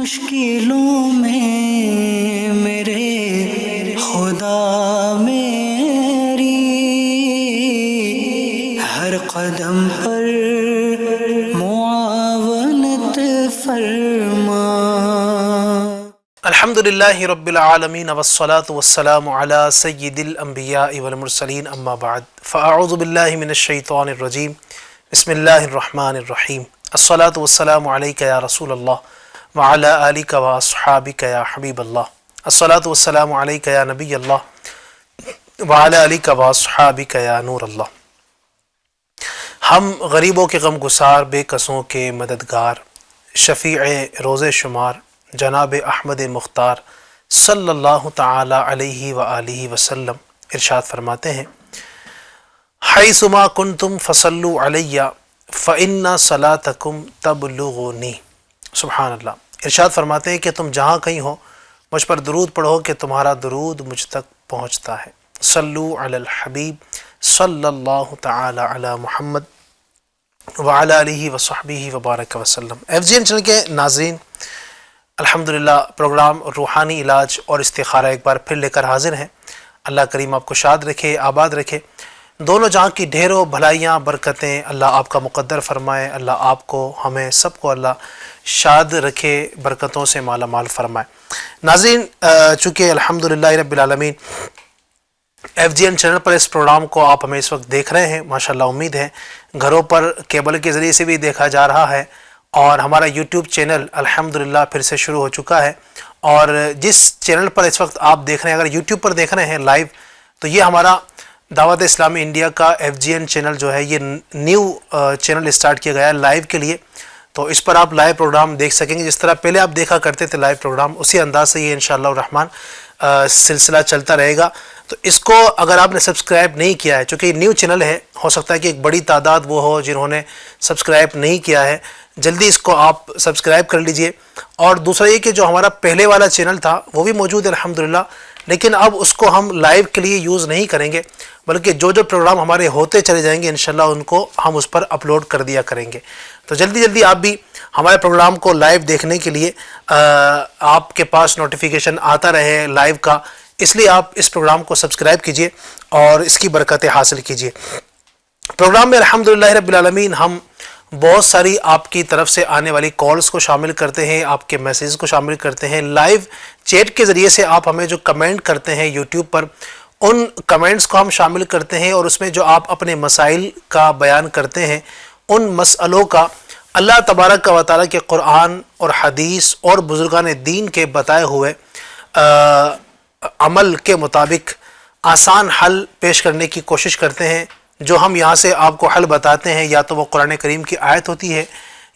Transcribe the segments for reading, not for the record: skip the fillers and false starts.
مشکلوں میں میرے خدا میری ہر قدم پر معاونت فرما۔ الحمدللہ رب العالمین والصلاة والسلام علی سید الانبیاء والمرسلین اما بعد فاعوذ باللہ من الشیطان الرجیم بسم اللہ الرحمن الرحیم الصلاة والسلام علیک یا رسول اللہ وعلی آلک واصحابک یا حبیب اللہ الصلاة والسلام علیک یا نبی اللہ وعلی آلک واصحابک یا نور اللہ۔ ہم غریبوں کے غم گسار، بے کسوں کے مددگار، شفیع روز شمار جناب احمد مختار صلی اللہ تعالی علیہ وآلہ وسلم ارشاد فرماتے ہیں، حیثما کنتم فصلوا علی فإن صلاتکم تبلغنی۔ سبحان اللہ۔ ارشاد فرماتے ہیں کہ تم جہاں کہیں ہو مجھ پر درود پڑھو کہ تمہارا درود مجھ تک پہنچتا ہے۔ صلو علی الحبیب صلی اللہ تعالی علی محمد وعلی آلہ وصحبہ وبارک وسلم۔ FGN چینل کے ناظرین، الحمدللہ پروگرام روحانی علاج اور استخارہ ایک بار پھر لے کر حاضر ہیں۔ اللہ کریم آپ کو شاد رکھے، آباد رکھے، دونوں جہاں کی ڈھیروں بھلائیاں برکتیں اللہ آپ کا مقدر فرمائے۔ اللہ آپ کو، ہمیں سب کو اللہ شاد رکھے، برکتوں سے مالا مال فرمائے۔ ناظرین، چونکہ الحمدللہ رب العالمین FGN چینل پر اس پروگرام کو آپ ہمیں اس وقت دیکھ رہے ہیں، ماشاءاللہ امید ہے گھروں پر کیبل کے ذریعے سے بھی دیکھا جا رہا ہے، اور ہمارا یوٹیوب چینل الحمدللہ پھر سے شروع ہو چکا ہے۔ اور جس چینل پر اس وقت آپ دیکھ رہے ہیں، اگر یوٹیوب پر دیکھ رہے ہیں لائیو، تو یہ ہمارا دعوت اسلامی انڈیا کا FGN چینل جو ہے یہ نیو چینل اسٹارٹ کیا گیا ہے لائیو کے لیے۔ تو اس پر آپ لائیو پروگرام دیکھ سکیں گے، جس طرح پہلے آپ دیکھا کرتے تھے لائیو پروگرام، اسی انداز سے یہ انشاءاللہ الرحمن سلسلہ چلتا رہے گا۔ تو اس کو اگر آپ نے سبسکرائب نہیں کیا ہے، چونکہ یہ نیو چینل ہے، ہو سکتا ہے کہ ایک بڑی تعداد وہ ہو جنہوں نے سبسکرائب نہیں کیا ہے، جلدی اس کو آپ سبسکرائب کر لیجئے۔ اور دوسرا یہ کہ جو ہمارا پہلے والا چینل تھا وہ بھی موجود ہے الحمدللہ، لیکن اب اس کو ہم لائیو کے لیے یوز نہیں کریں گے، بلکہ جو پروگرام ہمارے ہوتے چلے جائیں گے انشاءاللہ ان کو ہم اس پر اپلوڈ کر دیا کریں گے۔ تو جلدی آپ بھی ہمارے پروگرام کو لائیو دیکھنے کے لیے آپ کے پاس نوٹیفیکیشن آتا رہے لائیو کا، اس لیے آپ اس پروگرام کو سبسکرائب کیجئے اور اس کی برکتیں حاصل کیجئے۔ پروگرام میں الحمدللہ رب العالمین ہم بہت ساری آپ کی طرف سے آنے والی کالز کو شامل کرتے ہیں، آپ کے میسیج کو شامل کرتے ہیں، لائیو چیٹ کے ذریعے سے آپ ہمیں جو کمنٹ کرتے ہیں یوٹیوب پر، ان کمنٹس کو ہم شامل کرتے ہیں، اور اس میں جو آپ اپنے مسائل کا بیان کرتے ہیں، ان مسئلوں کا اللہ تبارک و تعالیٰ کے قرآن اور حدیث اور بزرگان دین کے بتائے ہوئے عمل کے مطابق آسان حل پیش کرنے کی کوشش کرتے ہیں۔ جو ہم یہاں سے آپ کو حل بتاتے ہیں، یا تو وہ قرآن کریم کی آیت ہوتی ہے،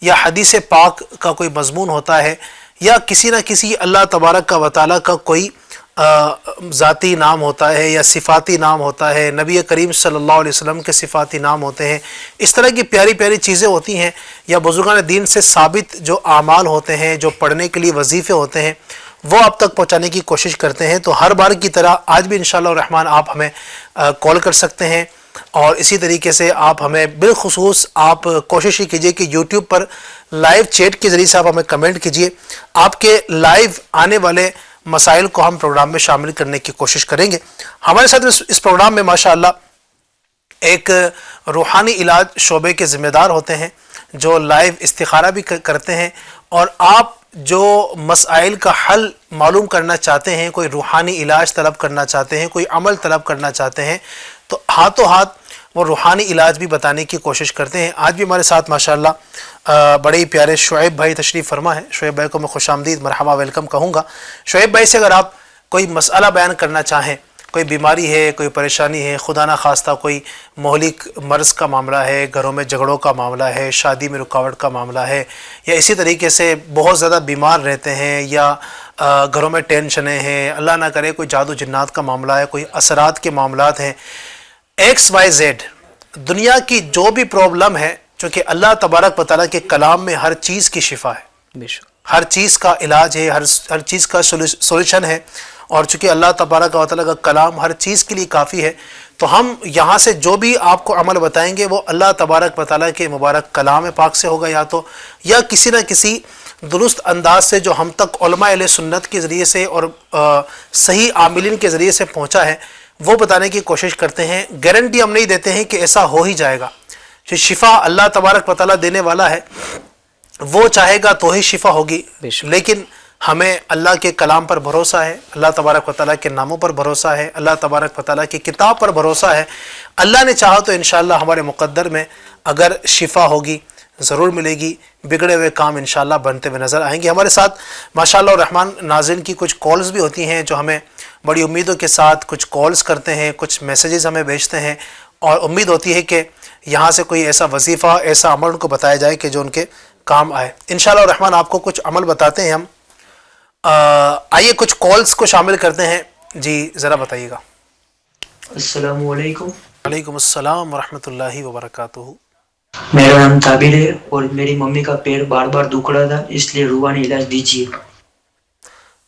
یا حدیث پاک کا کوئی مضمون ہوتا ہے، یا کسی نہ کسی اللہ تبارک و تعالیٰ کا کوئی ذاتی نام ہوتا ہے یا صفاتی نام ہوتا ہے، نبی کریم صلی اللہ علیہ وسلم کے صفاتی نام ہوتے ہیں۔ اس طرح کی پیاری پیاری چیزیں ہوتی ہیں، یا بزرگان دین سے ثابت جو اعمال ہوتے ہیں، جو پڑھنے کے لیے وظیفے ہوتے ہیں، وہ آپ تک پہنچانے کی کوشش کرتے ہیں۔ تو ہر بار کی طرح آج بھی انشاءاللہ الرحمن آپ ہمیں کال کر سکتے ہیں، اور اسی طریقے سے آپ ہمیں بالخصوص آپ کوشش ہی کیجئے کہ یوٹیوب پر لائیو چیٹ کے ذریعے سے آپ ہمیں کمنٹ کیجئے۔ آپ کے لائیو آنے والے مسائل کو ہم پروگرام میں شامل کرنے کی کوشش کریں گے۔ ہمارے ساتھ اس پروگرام میں ماشاءاللہ ایک روحانی علاج شعبے کے ذمہ دار ہوتے ہیں، جو لائیو استخارہ بھی کرتے ہیں، اور آپ جو مسائل کا حل معلوم کرنا چاہتے ہیں، کوئی روحانی علاج طلب کرنا چاہتے ہیں، کوئی عمل طلب کرنا چاہتے ہیں، تو ہاتھوں ہاتھ وہ روحانی علاج بھی بتانے کی کوشش کرتے ہیں۔ آج بھی ہمارے ساتھ ماشاءاللہ بڑے ہی پیارے شعیب بھائی تشریف فرما ہے۔ شعیب بھائی کو میں خوش آمدید مرحبا ویلکم کہوں گا۔ شعیب بھائی سے اگر آپ کوئی مسئلہ بیان کرنا چاہیں، کوئی بیماری ہے، کوئی پریشانی ہے، خدا نہ خواستہ کوئی مہلک مرض کا معاملہ ہے، گھروں میں جھگڑوں کا معاملہ ہے، شادی میں رکاوٹ کا معاملہ ہے، یا اسی طریقے سے بہت زیادہ بیمار رہتے ہیں، یا گھروں میں ٹینشنیں ہیں، اللہ نہ کرے کوئی جادو جنات کا معاملہ ہے، کوئی اثرات کے معاملات ہیں، XYZ دنیا کی جو بھی پرابلم ہے، چونکہ اللہ تبارک و تعالیٰ کے کلام میں ہر چیز کی شفا ہے، ہر چیز کا علاج ہے، ہر چیز کا سولوشن ہے، اور چونکہ اللہ تبارک و تعالیٰ کا کلام ہر چیز کے لیے کافی ہے، تو ہم یہاں سے جو بھی آپ کو عمل بتائیں گے وہ اللہ تبارک و تعالیٰ کے مبارک کلام پاک سے ہوگا، یا کسی نہ کسی درست انداز سے جو ہم تک علماء اہل سنت کے ذریعے سے اور صحیح عاملین کے ذریعے سے پہنچا ہے وہ بتانے کی کوشش کرتے ہیں. گارنٹی ہم نہیں دیتے ہیں کہ ایسا ہو ہی جائے گا. شفا اللہ تبارک و تعالیٰ دینے والا ہے, وہ چاہے گا تو ہی شفا ہوگی, لیکن ہمیں اللہ کے کلام پر بھروسہ ہے, اللہ تبارک و تعالیٰ کے ناموں پر بھروسہ ہے, اللہ تبارک و تعالیٰ کی کتاب پر بھروسہ ہے. اللہ نے چاہا تو انشاءاللہ ہمارے مقدر میں اگر شفا ہوگی ضرور ملے گی. بگڑے ہوئے کام انشاءاللہ بنتے ہوئے نظر آئیں گے. ہمارے ساتھ ماشاءاللہ الرحمن ناظرین کی کچھ کالز بھی ہوتی ہیں جو ہمیں بڑی امیدوں کے ساتھ کچھ کالز کرتے ہیں, کچھ میسیجز ہمیں بھیجتے ہیں, اور امید ہوتی ہے کہ یہاں سے کوئی ایسا وظیفہ, ایسا عمل ان کو بتایا جائے کہ جو ان کے کام آئے. انشاءاللہ الرحمن آپ کو کچھ عمل بتاتے ہیں ہم. آئیے کچھ کالز کو شامل کرتے ہیں. جی ذرا بتائیے گا. السلام علیکم. وعلیکم السلام ورحمۃ اللہ وبرکاتہ. میرا نام طابر ہے اور میری ممی کا پیر بار بار دکھ رہا تھا, اس لیے روحانی علاج دیجیے.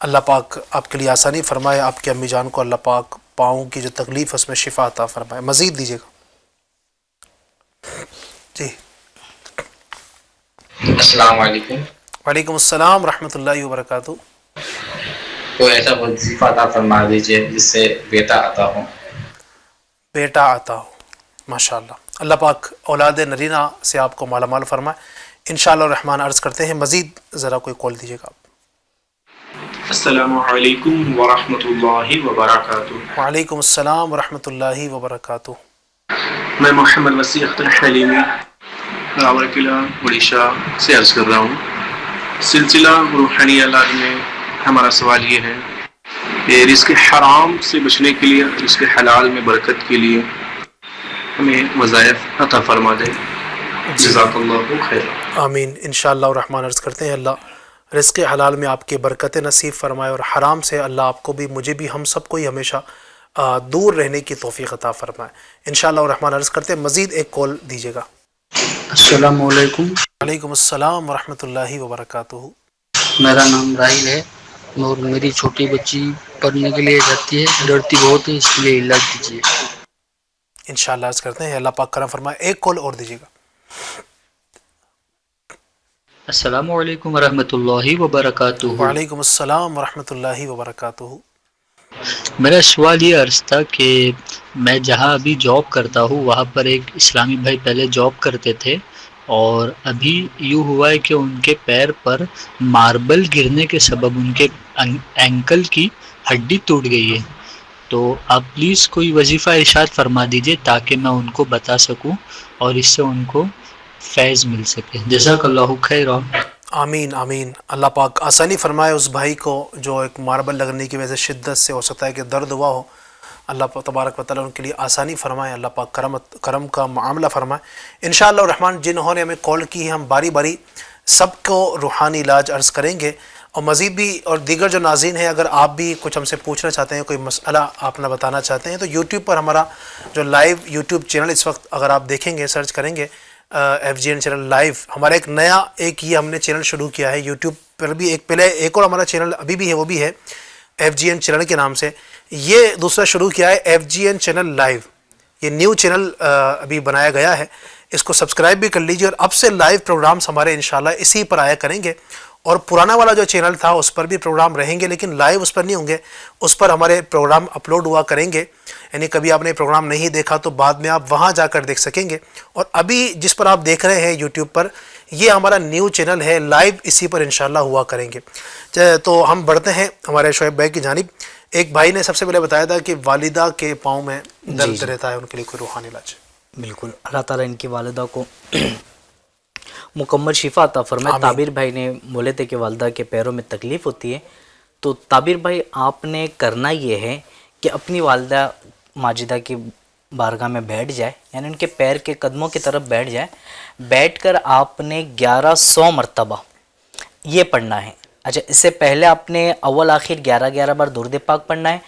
اللہ پاک آپ کے لیے آسانی فرمائے. آپ کی امی جان کو اللہ پاک پاؤں کی جو تکلیف ہے اس میں شفا عطا فرمائے. مزید دیجیے گا. جی السلام علیکم. وعلیکم السلام ورحمۃ اللہ وبرکاتہ. کوئی ایسا وظیفہ عطا فرما دیجیے جس سے بیٹا عطا ہو. بیٹا عطا ہو. ماشاءاللہ اللہ پاک اولاد نرینہ سے آپ کو مالا مال فرمائے. انشاءاللہ الرحمن عرض کرتے ہیں مزید ذرا کوئی کال دیجیے گا آپ. السلام علیکم ورحمۃ اللہ وبرکاتہ. وعلیکم السلام ورحمۃ اللہ وبرکاتہ. میں محمد وسیع اختر حلیمی راول قلعہ اڑیشہ سے عرض کر رہا ہوں. سلسلہ روحانی علاج میں ہمارا سوال یہ ہے کہ رزق حرام سے بچنے کے لیے, رزق حلال میں برکت کے لیے ہمیں وظائف عطا فرما دے. جزاک اللہ خیر. آمین. انشاءاللہ الرحمن عرض کرتے ہیں اللہ رزق حلال میں آپ کے برکت نصیب فرمائے, اور حرام سے اللہ آپ کو بھی, مجھے بھی, ہم سب کو ہی ہمیشہ دور رہنے کی توفیق عطا فرمائے. انشاءاللہ الرحمن عرض کرتے ہیں مزید ایک کال دیجیے گا. السلام علیکم. وعلیکم السلام ورحمۃ اللہ وبرکاتہ. میرا نام راہیل ہے اور میری چھوٹی بچی پڑھنے کے لیے جاتی ہے, ڈرتی بہت ہے, اس کے لیے علاج دیجیے. انشاءاللہ عرض کرتے ہیں اللہ پاک کرم فرمائے. ایک کال اور دیجیے گا. السلام علیکم ورحمۃ اللہ وبرکاتہ. وعلیکم السلام ورحمۃ اللہ وبرکاتہ. میرا سوال یہ عرض تھا کہ میں جہاں ابھی جاب کرتا ہوں وہاں پر ایک اسلامی بھائی پہلے جاب کرتے تھے, اور ابھی یوں ہوا ہے کہ ان کے پیر پر ماربل گرنے کے سبب ان کے اینکل کی ہڈی ٹوٹ گئی ہے. تو آپ پلیز کوئی وظیفہ ارشاد فرما دیجئے تاکہ میں ان کو بتا سکوں اور اس سے ان کو فیض مل سکے. جزاک اللہ خیر. آمین آمین. اللہ پاک آسانی فرمائے اس بھائی کو جو ایک ماربل لگنے کی وجہ سے شدت سے ہو سکتا ہے کہ درد ہوا ہو. اللہ تبارک و تعالیٰ ان کے لیے آسانی فرمائے. اللہ پاک کرم کا معاملہ فرمائے. انشاءاللہ الرحمن جنہوں نے ہمیں کال کی ہے ہم باری باری سب کو روحانی علاج عرض کریں گے, اور مزید بھی اور دیگر جو ناظرین ہیں اگر آپ بھی کچھ ہم سے پوچھنا چاہتے ہیں, کوئی مسئلہ آپ نہ بتانا چاہتے ہیں, تو یوٹیوب پر ہمارا جو لائیو یوٹیوب چینل اس وقت اگر آپ دیکھیں گے, سرچ کریں گے FGN چینل لائیو, ہمارا ایک نیا یہ ہم نے چینل شروع کیا ہے یوٹیوب پر بھی. پہلے ایک اور ہمارا چینل ابھی بھی ہے, وہ بھی ہے FGN چینل کے نام سے. یہ دوسرا شروع کیا ہے FGN چینل لائیو, یہ نیو چینل ابھی بنایا گیا ہے. اس کو سبسکرائب بھی کر لیجیے, اور اب سے لائیو پروگرامز ہمارے انشاءاللہ اسی پر آیا کریں گے. اور پرانا والا جو چینل تھا اس پر بھی پروگرام رہیں گے, لیکن لائیو اس پر نہیں ہوں گے, اس پر ہمارے پروگرام اپلوڈ ہوا کریں گے. یعنی کبھی آپ نے پروگرام نہیں دیکھا تو بعد میں آپ وہاں جا کر دیکھ سکیں گے. اور ابھی جس پر آپ دیکھ رہے ہیں یوٹیوب پر, یہ ہمارا نیو چینل ہے, لائیو اسی پر انشاءاللہ ہوا کریں گے. تو ہم بڑھتے ہیں ہمارے شعیب بھائی کی جانب. ایک بھائی نے سب سے پہلے بتایا تھا کہ والدہ کے پاؤں میں درد رہتا ہے, ان کے لیے کوئی روحانی علاج. بالکل, اللہ تعالیٰ ان کی والدہ کو مکمل شفا عطا فرمائے. طابر بھائی نے بولے تھے کہ والدہ کے پیروں میں تکلیف ہوتی ہے, تو طابر بھائی آپ نے کرنا یہ ہے کہ اپنی والدہ ماجدہ کی بارگاہ میں بیٹھ جائے, یعنی ان کے پیر کے قدموں کی طرف بیٹھ جائے. بیٹھ کر آپ نے 1100 مرتبہ یہ پڑھنا ہے. اچھا, اس سے پہلے آپ نے اول آخر 11 بار درود پاک پڑھنا ہے,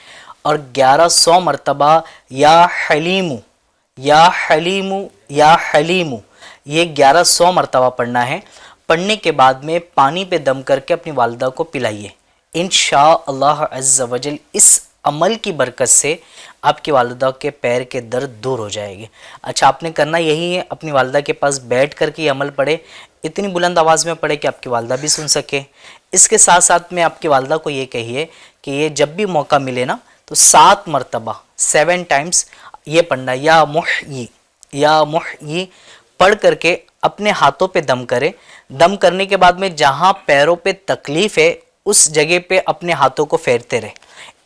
اور 1100 مرتبہ یا حلیمو یا حلیمو یا حلیمو یہ 1100 مرتبہ پڑھنا ہے. پڑھنے کے بعد میں پانی پہ دم کر کے اپنی والدہ کو پلائیے. انشاءاللہ عز و جل اس عمل کی برکت سے آپ کی والدہ کے پیر کے درد دور ہو جائے گی. اچھا آپ نے کرنا یہی ہے, اپنی والدہ کے پاس بیٹھ کر کے یہ عمل پڑھے, اتنی بلند آواز میں پڑھے کہ آپ کی والدہ بھی سن سکے. اس کے ساتھ ساتھ میں آپ کی والدہ کو یہ کہیے کہ یہ جب بھی موقع ملے نا تو 7 مرتبہ 7 ٹائمز یہ پڑھنا, یا محیی پڑھ کر کے اپنے ہاتھوں پہ دم کرے. دم کرنے کے بعد میں جہاں پیروں پہ تکلیف ہے اس جگہ پہ اپنے ہاتھوں کو پھیرتے رہے.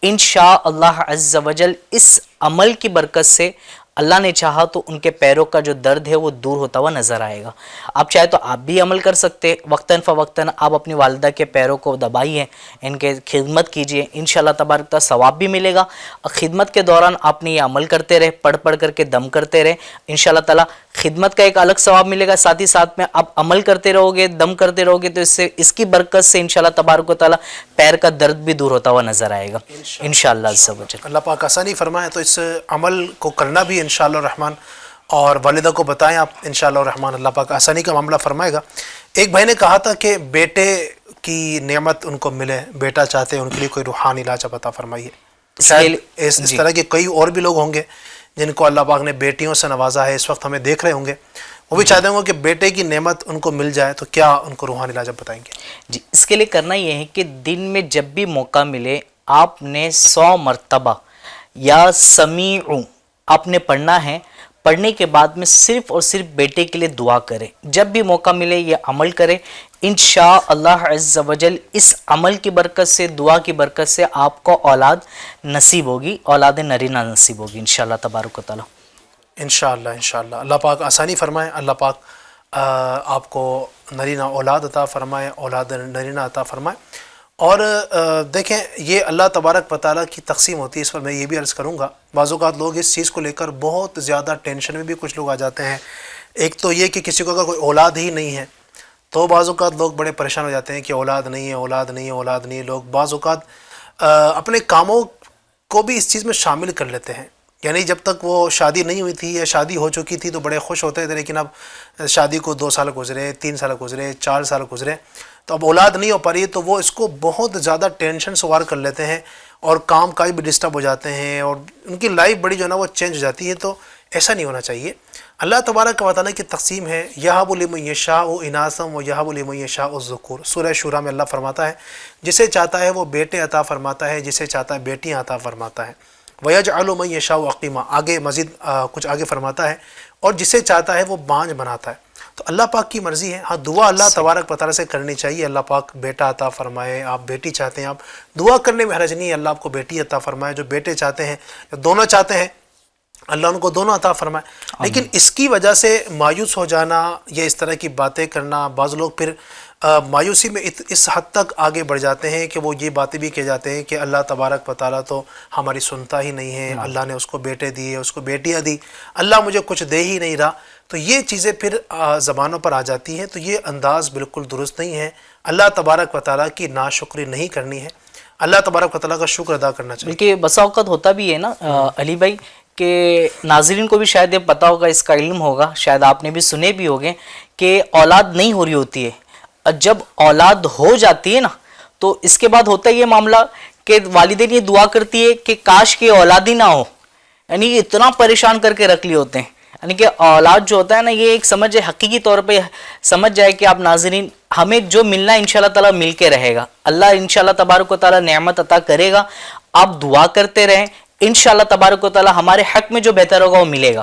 انشاءاللہ عز و جل اس عمل کی برکت سے اللہ نے چاہا تو ان کے پیروں کا جو درد ہے وہ دور ہوتا ہوا نظر آئے گا. آپ چاہے تو آپ بھی عمل کر سکتے, وقتاً فوقتاً آپ اپنی والدہ کے پیروں کو دبائیے, ان کے خدمت کیجئے, انشاءاللہ تبارک تعالیٰ ثواب بھی ملے گا. خدمت کے دوران آپ نے یہ عمل کرتے رہے, پڑھ کر کے دم کرتے رہے, انشاءاللہ تعالیٰ خدمت کا ایک الگ ثواب ملے گا. ساتھ ہی ساتھ میں آپ عمل کرتے رہو گے, دم کرتے رہو گے, تو اس کی برکت سے انشاءاللہ تبارک و تعالیٰ پیر کا درد بھی دور ہوتا ہوا نظر آئے گا انشاءاللہ عز و جل. اللہ پاک آسانی فرمائے. تو اس عمل کو کرنا بھی انشاءاللہ الرحمن, اور والدہ کو بتائیں آپ انشاءاللہ الرحمن, اللہ پاک آسانی کا معاملہ فرمائے گا. ایک بھائی نے کہا تھا کہ بیٹے کی نعمت ان کو ملے, بیٹا چاہتے ہیں, ان کے لیے کوئی روحانی علاج عطا فرمائیے. شاید اس طرح کے کئی اور بھی لوگ ہوں گے جن کو اللہ پاک نے بیٹیوں سے نوازا ہے, اس وقت ہمیں دیکھ رہے ہوں گے, وہ بھی چاہتے ہوں گے کہ بیٹے کی نعمت ان کو مل جائے, تو کیا ان کو روحانی علاج بتائیں گے؟ جی, اس کے لیے کرنا یہ ہے کہ دن میں جب بھی موقع ملے آپ نے 100 مرتبہ یا سمیع آپ نے پڑھنا ہے. پڑھنے کے بعد میں صرف اور صرف بیٹے کے لیے دعا کرے. جب بھی موقع ملے یہ عمل کرے, انشاءاللہ عز و جل اس عمل کی برکت سے, دعا کی برکت سے آپ کو اولاد نصیب ہوگی, اولاد نرینہ نصیب ہوگی انشاءاللہ تبارک و تعالیٰ. انشاءاللہ اللہ پاک آسانی فرمائے. اللہ پاک آپ کو نرینہ اولاد عطا فرمائے, اولاد نرینہ عطا فرمائے. اور دیکھیں یہ اللہ تبارک و تعالیٰ کی تقسیم ہوتی ہے. اس پر میں یہ بھی عرض کروں گا, بعض اوقات لوگ اس چیز کو لے کر بہت زیادہ ٹینشن میں بھی کچھ لوگ آ جاتے ہیں. ایک تو یہ کہ کسی کو اگر کوئی اولاد ہی نہیں ہے تو بعض اوقات لوگ بڑے پریشان ہو جاتے ہیں کہ اولاد نہیں ہے, اولاد نہیں ہے, اولاد نہیں ہے. لوگ بعض اوقات اپنے کاموں کو بھی اس چیز میں شامل کر لیتے ہیں. یعنی جب تک وہ شادی نہیں ہوئی تھی یا شادی ہو چکی تھی تو بڑے خوش ہوتے تھے, لیکن اب شادی کو 2 سال گزرے, 3 سال گزرے, 4 سال گزرے, تو اب اولاد نہیں ہو پا رہی, تو وہ اس کو بہت زیادہ ٹینشن سوار کر لیتے ہیں اور کام کاج بھی ڈسٹرب ہو جاتے ہیں اور ان کی لائف بڑی جو ہے نا وہ چینج ہو جاتی ہے. تو ایسا نہیں ہونا چاہیے. اللہ تبارک و تعالیٰ کی تقسیم ہے, یہب لمن یشاء اناثا و یہب لمن یشاء الذکور. سورہ شورى میں اللہ فرماتا ہے جسے چاہتا ہے وہ بیٹے عطا فرماتا ہے, جسے چاہتا ہے بیٹیاں عطا فرماتا ہے. وَيَجْعَلُ مَن يَشَاءُ عَقِيمًا, آگے مزید کچھ آگے فرماتا ہے, اور جسے چاہتا ہے وہ بانجھ بناتا ہے. تو اللہ پاک کی مرضی ہے. ہاں دعا اللہ تبارک و تعالیٰ سے کرنی چاہیے, اللہ پاک بیٹا عطا فرمائے. آپ بیٹی چاہتے ہیں, آپ دعا کرنے میں حرج نہیں ہے, اللہ آپ کو بیٹی عطا فرمائے. جو بیٹے چاہتے ہیں یا دونوں چاہتے ہیں اللہ ان کو دونوں عطا فرمائے. لیکن اس کی وجہ سے مایوس ہو جانا یا اس طرح کی باتیں کرنا, بعض لوگ پھر مایوسی میں اس حد تک آگے بڑھ جاتے ہیں کہ وہ یہ باتیں بھی کہہ جاتے ہیں کہ اللہ تبارک و تعالیٰ تو ہماری سنتا ہی نہیں ہے, اللہ نے اس کو بیٹے دیے, اس کو بیٹیاں دی, اللہ مجھے کچھ دے ہی نہیں رہا. تو یہ چیزیں پھر زبانوں پر آ جاتی ہیں. تو یہ انداز بالکل درست نہیں ہے. اللہ تبارک و تعالیٰ کی ناشکری نہیں کرنی ہے, اللہ تبارک و تعالیٰ کا شکر ادا کرنا چاہیے. بلکہ بسا اوقات ہوتا بھی ہے نا علی بھائی کہ ناظرین کو بھی شاید یہ پتہ ہوگا, اس کا علم ہوگا, شاید آپ نے بھی سنے بھی ہوگے کہ اولاد نہیں ہو رہی ہوتی ہے. جب اولاد ہو جاتی ہے نا تو اس کے بعد ہوتا ہے یہ معاملہ کہ والدین یہ دعا کرتی ہے کہ کاش کہ اولاد ہی نہ ہو. یعنی اتنا پریشان کر کے رکھ لیے ہوتے ہیں. یعنی کہ اولاد جو ہوتا ہے نا یہ ایک سمجھ جائے, حقیقی طور پہ سمجھ جائے کہ آپ ناظرین ہمیں جو ملنا ہے انشاءاللہ تعالیٰ مل کے رہے گا. اللہ انشاءاللہ تبارک و تعالیٰ نعمت عطا کرے گا. آپ دعا کرتے رہیں, انشاءاللہ تبارک و تعالیٰ ہمارے حق میں جو بہتر ہوگا وہ ملے گا.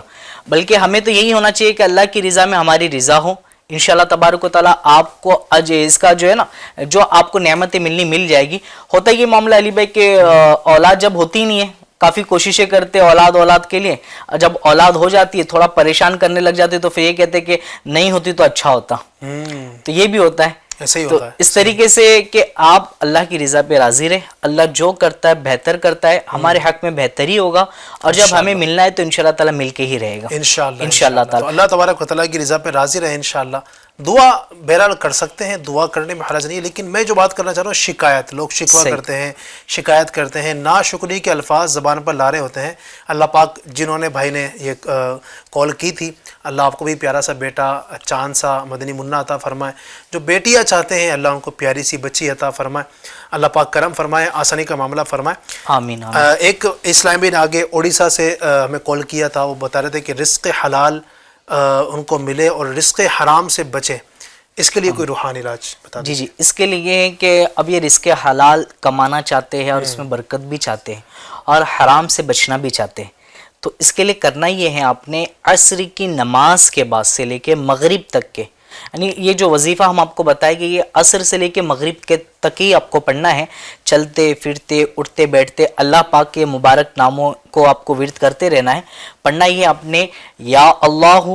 بلکہ ہمیں تو یہی ہونا چاہیے کہ اللہ کی رضا میں ہماری رضا ہو. انشاءاللہ تبارک و تعالیٰ آپ کو اس کا جو ہے نا جو آپ کو نعمتیں مل جائے گی. ہوتا ہے یہ معاملہ علی بھائی کہ اولاد جب ہوتی نہیں ہے, کافی کوششیں کرتے اولاد کے لیے, جب اولاد ہو جاتی ہے تھوڑا پریشان کرنے لگ جاتے تو پھر یہ کہتے کہ نہیں ہوتی تو اچھا ہوتا. تو یہ بھی ہوتا ہے. ایسے ہی تو ہوتا ہے. اس طریقے سے کہ آپ اللہ کی رضا پہ راضی رہے. اللہ جو کرتا ہے بہتر کرتا ہے, ہمارے حق میں بہتر ہی ہوگا, اور جب ہمیں ملنا ہے تو انشاءاللہ تعالیٰ مل کے ہی رہے گا انشاءاللہ تعالیٰ. اللہ تبارک و تعالیٰ کی رضا پہ راضی رہے انشاءاللہ. دعا بہرحال کر سکتے ہیں، دعا کرنے میں حرج نہیں ہے، لیکن میں جو بات کرنا چاہ رہا ہوں شکایت، لوگ شکوہ صحیح. کرتے ہیں، شکایت کرتے ہیں، ناشکری کے الفاظ زبان پر لا رہے ہوتے ہیں. اللہ پاک جنہوں نے بھائی نے یہ کال کی تھی، اللہ آپ کو بھی پیارا سا بیٹا چاند سا مدنی منا عطا فرمائے. جو بیٹیاں چاہتے ہیں اللہ ان کو پیاری سی بچی عطا فرمائے. اللہ پاک کرم فرمائے، آسانی کا معاملہ فرمائے. آمین آمین. ایک اسلام بن آگے اڑیسہ سے ہمیں کال کیا تھا، وہ بتا رہے تھے کہ رزق حلال ان کو ملے اور رزق حرام سے بچے، اس کے لیے کوئی روحانی علاج بتا دیں. جی اس کے لیے یہ ہے کہ اب یہ رزق حلال کمانا چاہتے ہیں اور اس میں برکت بھی چاہتے ہیں اور حرام سے بچنا بھی چاہتے ہیں، تو اس کے لیے کرنا یہ ہے آپ نے عصر کی نماز کے بعد سے لے کے مغرب تک کے، یعنی یہ جو وظیفہ ہم آپ کو بتائے کہ یہ عصر سے لے کے مغرب کے تک ہی آپ کو پڑھنا ہے. چلتے پھرتے اٹھتے بیٹھتے اللہ پاک کے مبارک ناموں کو آپ کو ورد کرتے رہنا ہے. پڑھنا یہ آپ نے یا اللہ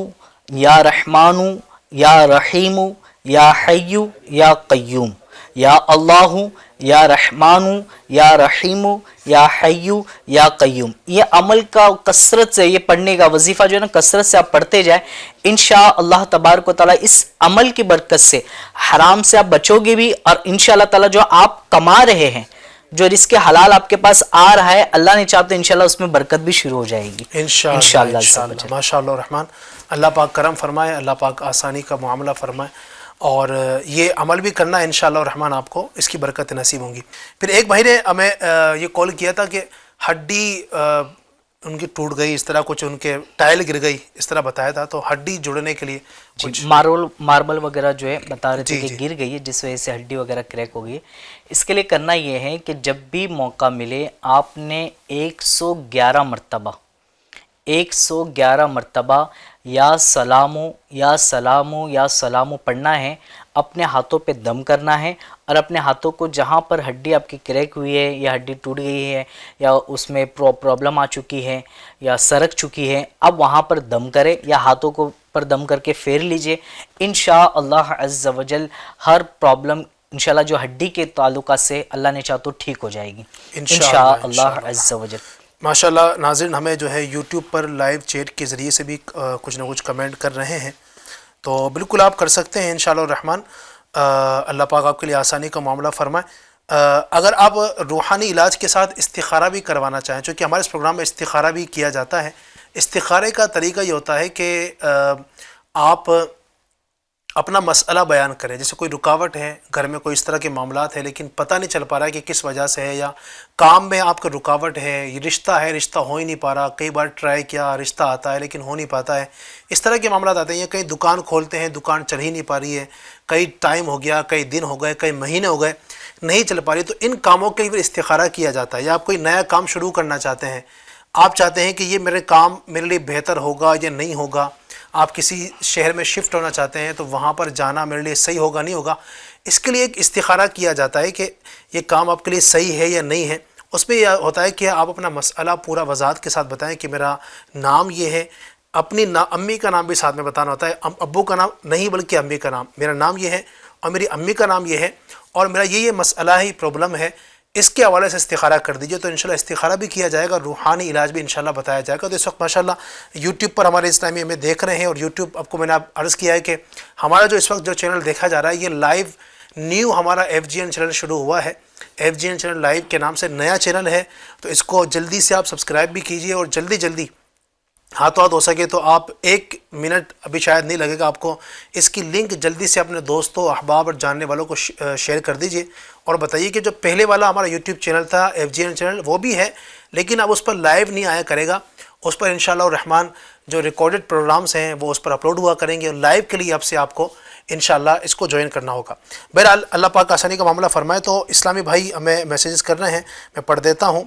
یا رحمان یا رحیم یا حی یا قیوم، یا اللہ یا رحمان یا رحیم یا حی یا قیوم. یہ عمل کا کثرت سے یہ پڑھنے کا وظیفہ جو ہے نا کثرت سے آپ پڑھتے جائیں، انشاءاللہ تبارک و تعالیٰ اس عمل کی برکت سے حرام سے آپ بچو گے بھی، اور انشاءاللہ تعالیٰ جو آپ کما رہے ہیں، جو رزق حلال آپ کے پاس آ رہا ہے، اللہ نے چاہا تو انشاءاللہ اس میں برکت بھی شروع ہو جائے گی انشاءاللہ. ماشاءاللہ الرحمن. اللہ پاک کرم فرمائے، اللہ پاک آسانی کا معاملہ فرمائے، اور یہ عمل بھی کرنا انشاءاللہ الرحمن آپ کو اس کی برکت نصیب ہوں گی. پھر ایک بھائی نے ہمیں یہ کال کیا تھا کہ ہڈی ان کی ٹوٹ گئی، اس طرح کچھ ان کے ٹائل گر گئی، اس طرح بتایا تھا، تو ہڈی جڑنے کے لیے کچھ ماربل وغیرہ جو ہے بتا رہے تھے کہ گر گئی ہے جس وجہ سے ہڈی وغیرہ کریک ہو گئی ہے. اس کے لیے کرنا یہ ہے کہ جب بھی موقع ملے آپ نے 111 مرتبہ یا سلامو یا سلامو یا سلامو پڑھنا ہے. اپنے ہاتھوں پہ دم کرنا ہے اور اپنے ہاتھوں کو جہاں پر ہڈی آپ کی کریک ہوئی ہے یا ہڈی ٹوٹ گئی ہے یا اس میں پرابلم آ چکی ہے یا سرک چکی ہے، اب وہاں پر دم کرے یا ہاتھوں کو پر دم کر کے پھیر لیجئے. انشاءاللہ عز و جل ہر پرابلم انشاءاللہ جو ہڈی کے تعلقات سے اللہ نے چاہا تو ٹھیک ہو جائے گی انشاءاللہ عز و جل. ماشاءاللہ. ناظرین ہمیں جو ہے یوٹیوب پر لائیو چیٹ کے ذریعے سے بھی کچھ نہ کچھ کمنٹ کر رہے ہیں، تو بالکل آپ کر سکتے ہیں انشاءاللہ الرحمن. اللہ پاک آپ کے لیے آسانی کا معاملہ فرمائے. اگر آپ روحانی علاج کے ساتھ استخارہ بھی کروانا چاہیں، چونکہ ہمارے اس پروگرام میں استخارہ بھی کیا جاتا ہے. استخارے کا طریقہ یہ ہوتا ہے کہ آپ اپنا مسئلہ بیان کریں. جیسے کوئی رکاوٹ ہے گھر میں، کوئی اس طرح کے معاملات ہیں لیکن پتہ نہیں چل پا رہا ہے کہ کس وجہ سے ہے، یا کام میں آپ کا رکاوٹ ہے، یہ رشتہ ہے، رشتہ ہو ہی نہیں پا رہا، کئی بار ٹرائی کیا رشتہ آتا ہے لیکن ہو نہیں پاتا ہے، اس طرح کے معاملات آتے ہیں. یا کہیں دکان کھولتے ہیں دکان چل ہی نہیں پا رہی ہے، کئی ٹائم ہو گیا، کئی دن ہو گئے، کئی مہینے ہو گئے، نہیں چل پا رہی، تو ان کاموں کے لیے استخارہ کیا جاتا ہے. یا آپ کوئی نیا کام شروع کرنا چاہتے ہیں، آپ چاہتے ہیں کہ یہ میرے کام میرے لیے بہتر ہوگا یا نہیں ہوگا، آپ کسی شہر میں شفٹ ہونا چاہتے ہیں تو وہاں پر جانا میرے لیے صحیح ہوگا نہیں ہوگا، اس کے لیے ایک استخارہ کیا جاتا ہے کہ یہ کام آپ کے لیے صحیح ہے یا نہیں ہے. اس میں یہ ہوتا ہے کہ آپ اپنا مسئلہ پورا وضاحت کے ساتھ بتائیں کہ میرا نام یہ ہے، اپنی امی کا نام بھی ساتھ میں بتانا ہوتا ہے، ابو کا نام نہیں بلکہ امی کا نام، میرا نام یہ ہے اور میری امی کا نام یہ ہے اور میرا یہ مسئلہ ہے، پرابلم ہے، اس کے حوالے سے استخارہ کر دیجئے. تو انشاءاللہ استخارہ بھی کیا جائے گا، روحانی علاج بھی انشاءاللہ بتایا جائے گا. تو اس وقت ماشاءاللہ یوٹیوب پر ہمارے اسلامی ہمیں دیکھ رہے ہیں، اور یوٹیوب آپ کو میں نے عرض کیا ہے کہ ہمارا جو اس وقت جو چینل دیکھا جا رہا ہے یہ لائیو نیو ہمارا FGN چینل شروع ہوا ہے. FGN چینل لائیو کے نام سے نیا چینل ہے، تو اس کو جلدی سے آپ سبسکرائب بھی کیجئے، اور جلدی ہاتھ ہو سکے تو آپ 1 منٹ ابھی شاید نہیں لگے گا آپ کو، اس کی لنک جلدی سے اپنے دوستوں احباب اور جاننے والوں کو شیئر کر دیجئے، اور بتائیے کہ جو پہلے والا ہمارا یوٹیوب چینل تھا FGN چینل وہ بھی ہے لیکن اب اس پر لائیو نہیں آیا کرے گا، اس پر انشاءاللہ الرحمن جو ریکارڈڈ پروگرامز ہیں وہ اس پر اپلوڈ ہوا کریں گے، اور لائیو کے لیے اب سے آپ کو انشاءاللہ اس کو جوائن کرنا ہوگا. بہرحال اللہ پاک آسانی کا معاملہ فرمائے. تو اسلامی بھائی ہمیں میسیجز کر رہے ہیں، میں پڑھ دیتا ہوں.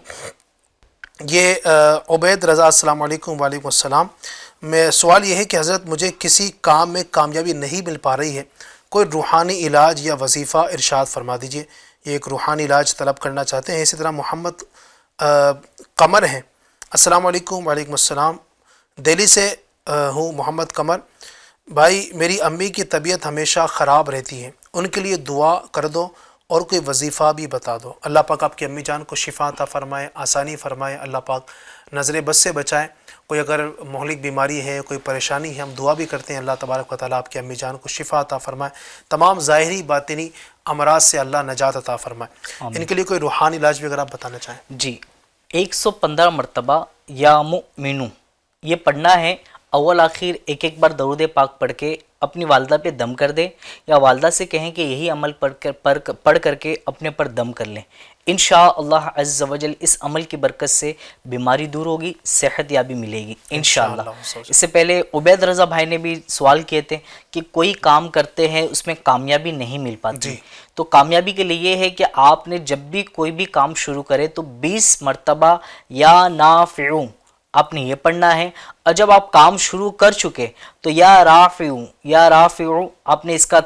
یہ عبید رضا السلام علیکم. وعلیکم السلام. میں سوال یہ ہے کہ حضرت مجھے کسی کام میں کامیابی نہیں مل پا رہی ہے، کوئی روحانی علاج یا وظیفہ ارشاد فرما دیجئے. یہ ایک روحانی علاج طلب کرنا چاہتے ہیں. اسی طرح محمد قمر ہیں. السلام علیکم. وعلیکم السلام. دہلی سے ہوں محمد قمر. بھائی میری امی کی طبیعت ہمیشہ خراب رہتی ہے، ان کے لیے دعا کر دو اور کوئی وظیفہ بھی بتا دو۔ اللہ پاک آپ کی امی جان کو شفا عطا فرمائے، آسانی فرمائے، اللہ پاک نظر بد سے بچائے۔ کوئی اگر مہلک بیماری ہے، کوئی پریشانی ہے، ہم دعا بھی کرتے ہیں اللہ تبارک و تعالیٰ آپ کی امی جان کو شفا عطا فرمائے، تمام ظاہری باطنی امراض سے اللہ نجات عطا فرمائے۔ ان کے لیے کوئی روحانی علاج بھی اگر آپ بتانا چاہیں۔ جی 115 مرتبہ یا مؤمنو یہ پڑھنا ہے، اول آخر ایک ایک بار درود پاک پڑھ کے اپنی والدہ پہ دم کر دیں، یا والدہ سے کہیں کہ یہی عمل پڑھ کر کے اپنے پر دم کر لیں۔ انشاءاللہ عز و جل اس عمل کی برکت سے بیماری دور ہوگی، صحت یابی ملے گی انشاءاللہ۔ اس سے پہلے عبید رضا بھائی نے بھی سوال کیے تھے کہ کوئی کام کرتے ہیں اس میں کامیابی نہیں مل پاتی، تو کامیابی کے لیے یہ ہے کہ آپ نے جب بھی کوئی بھی کام شروع کرے تو 20 مرتبہ یا نافعو آپ نے یہ پڑھنا ہے، اور جب آپ کام شروع کر چکے تو یا رافعو آپ نے اس کا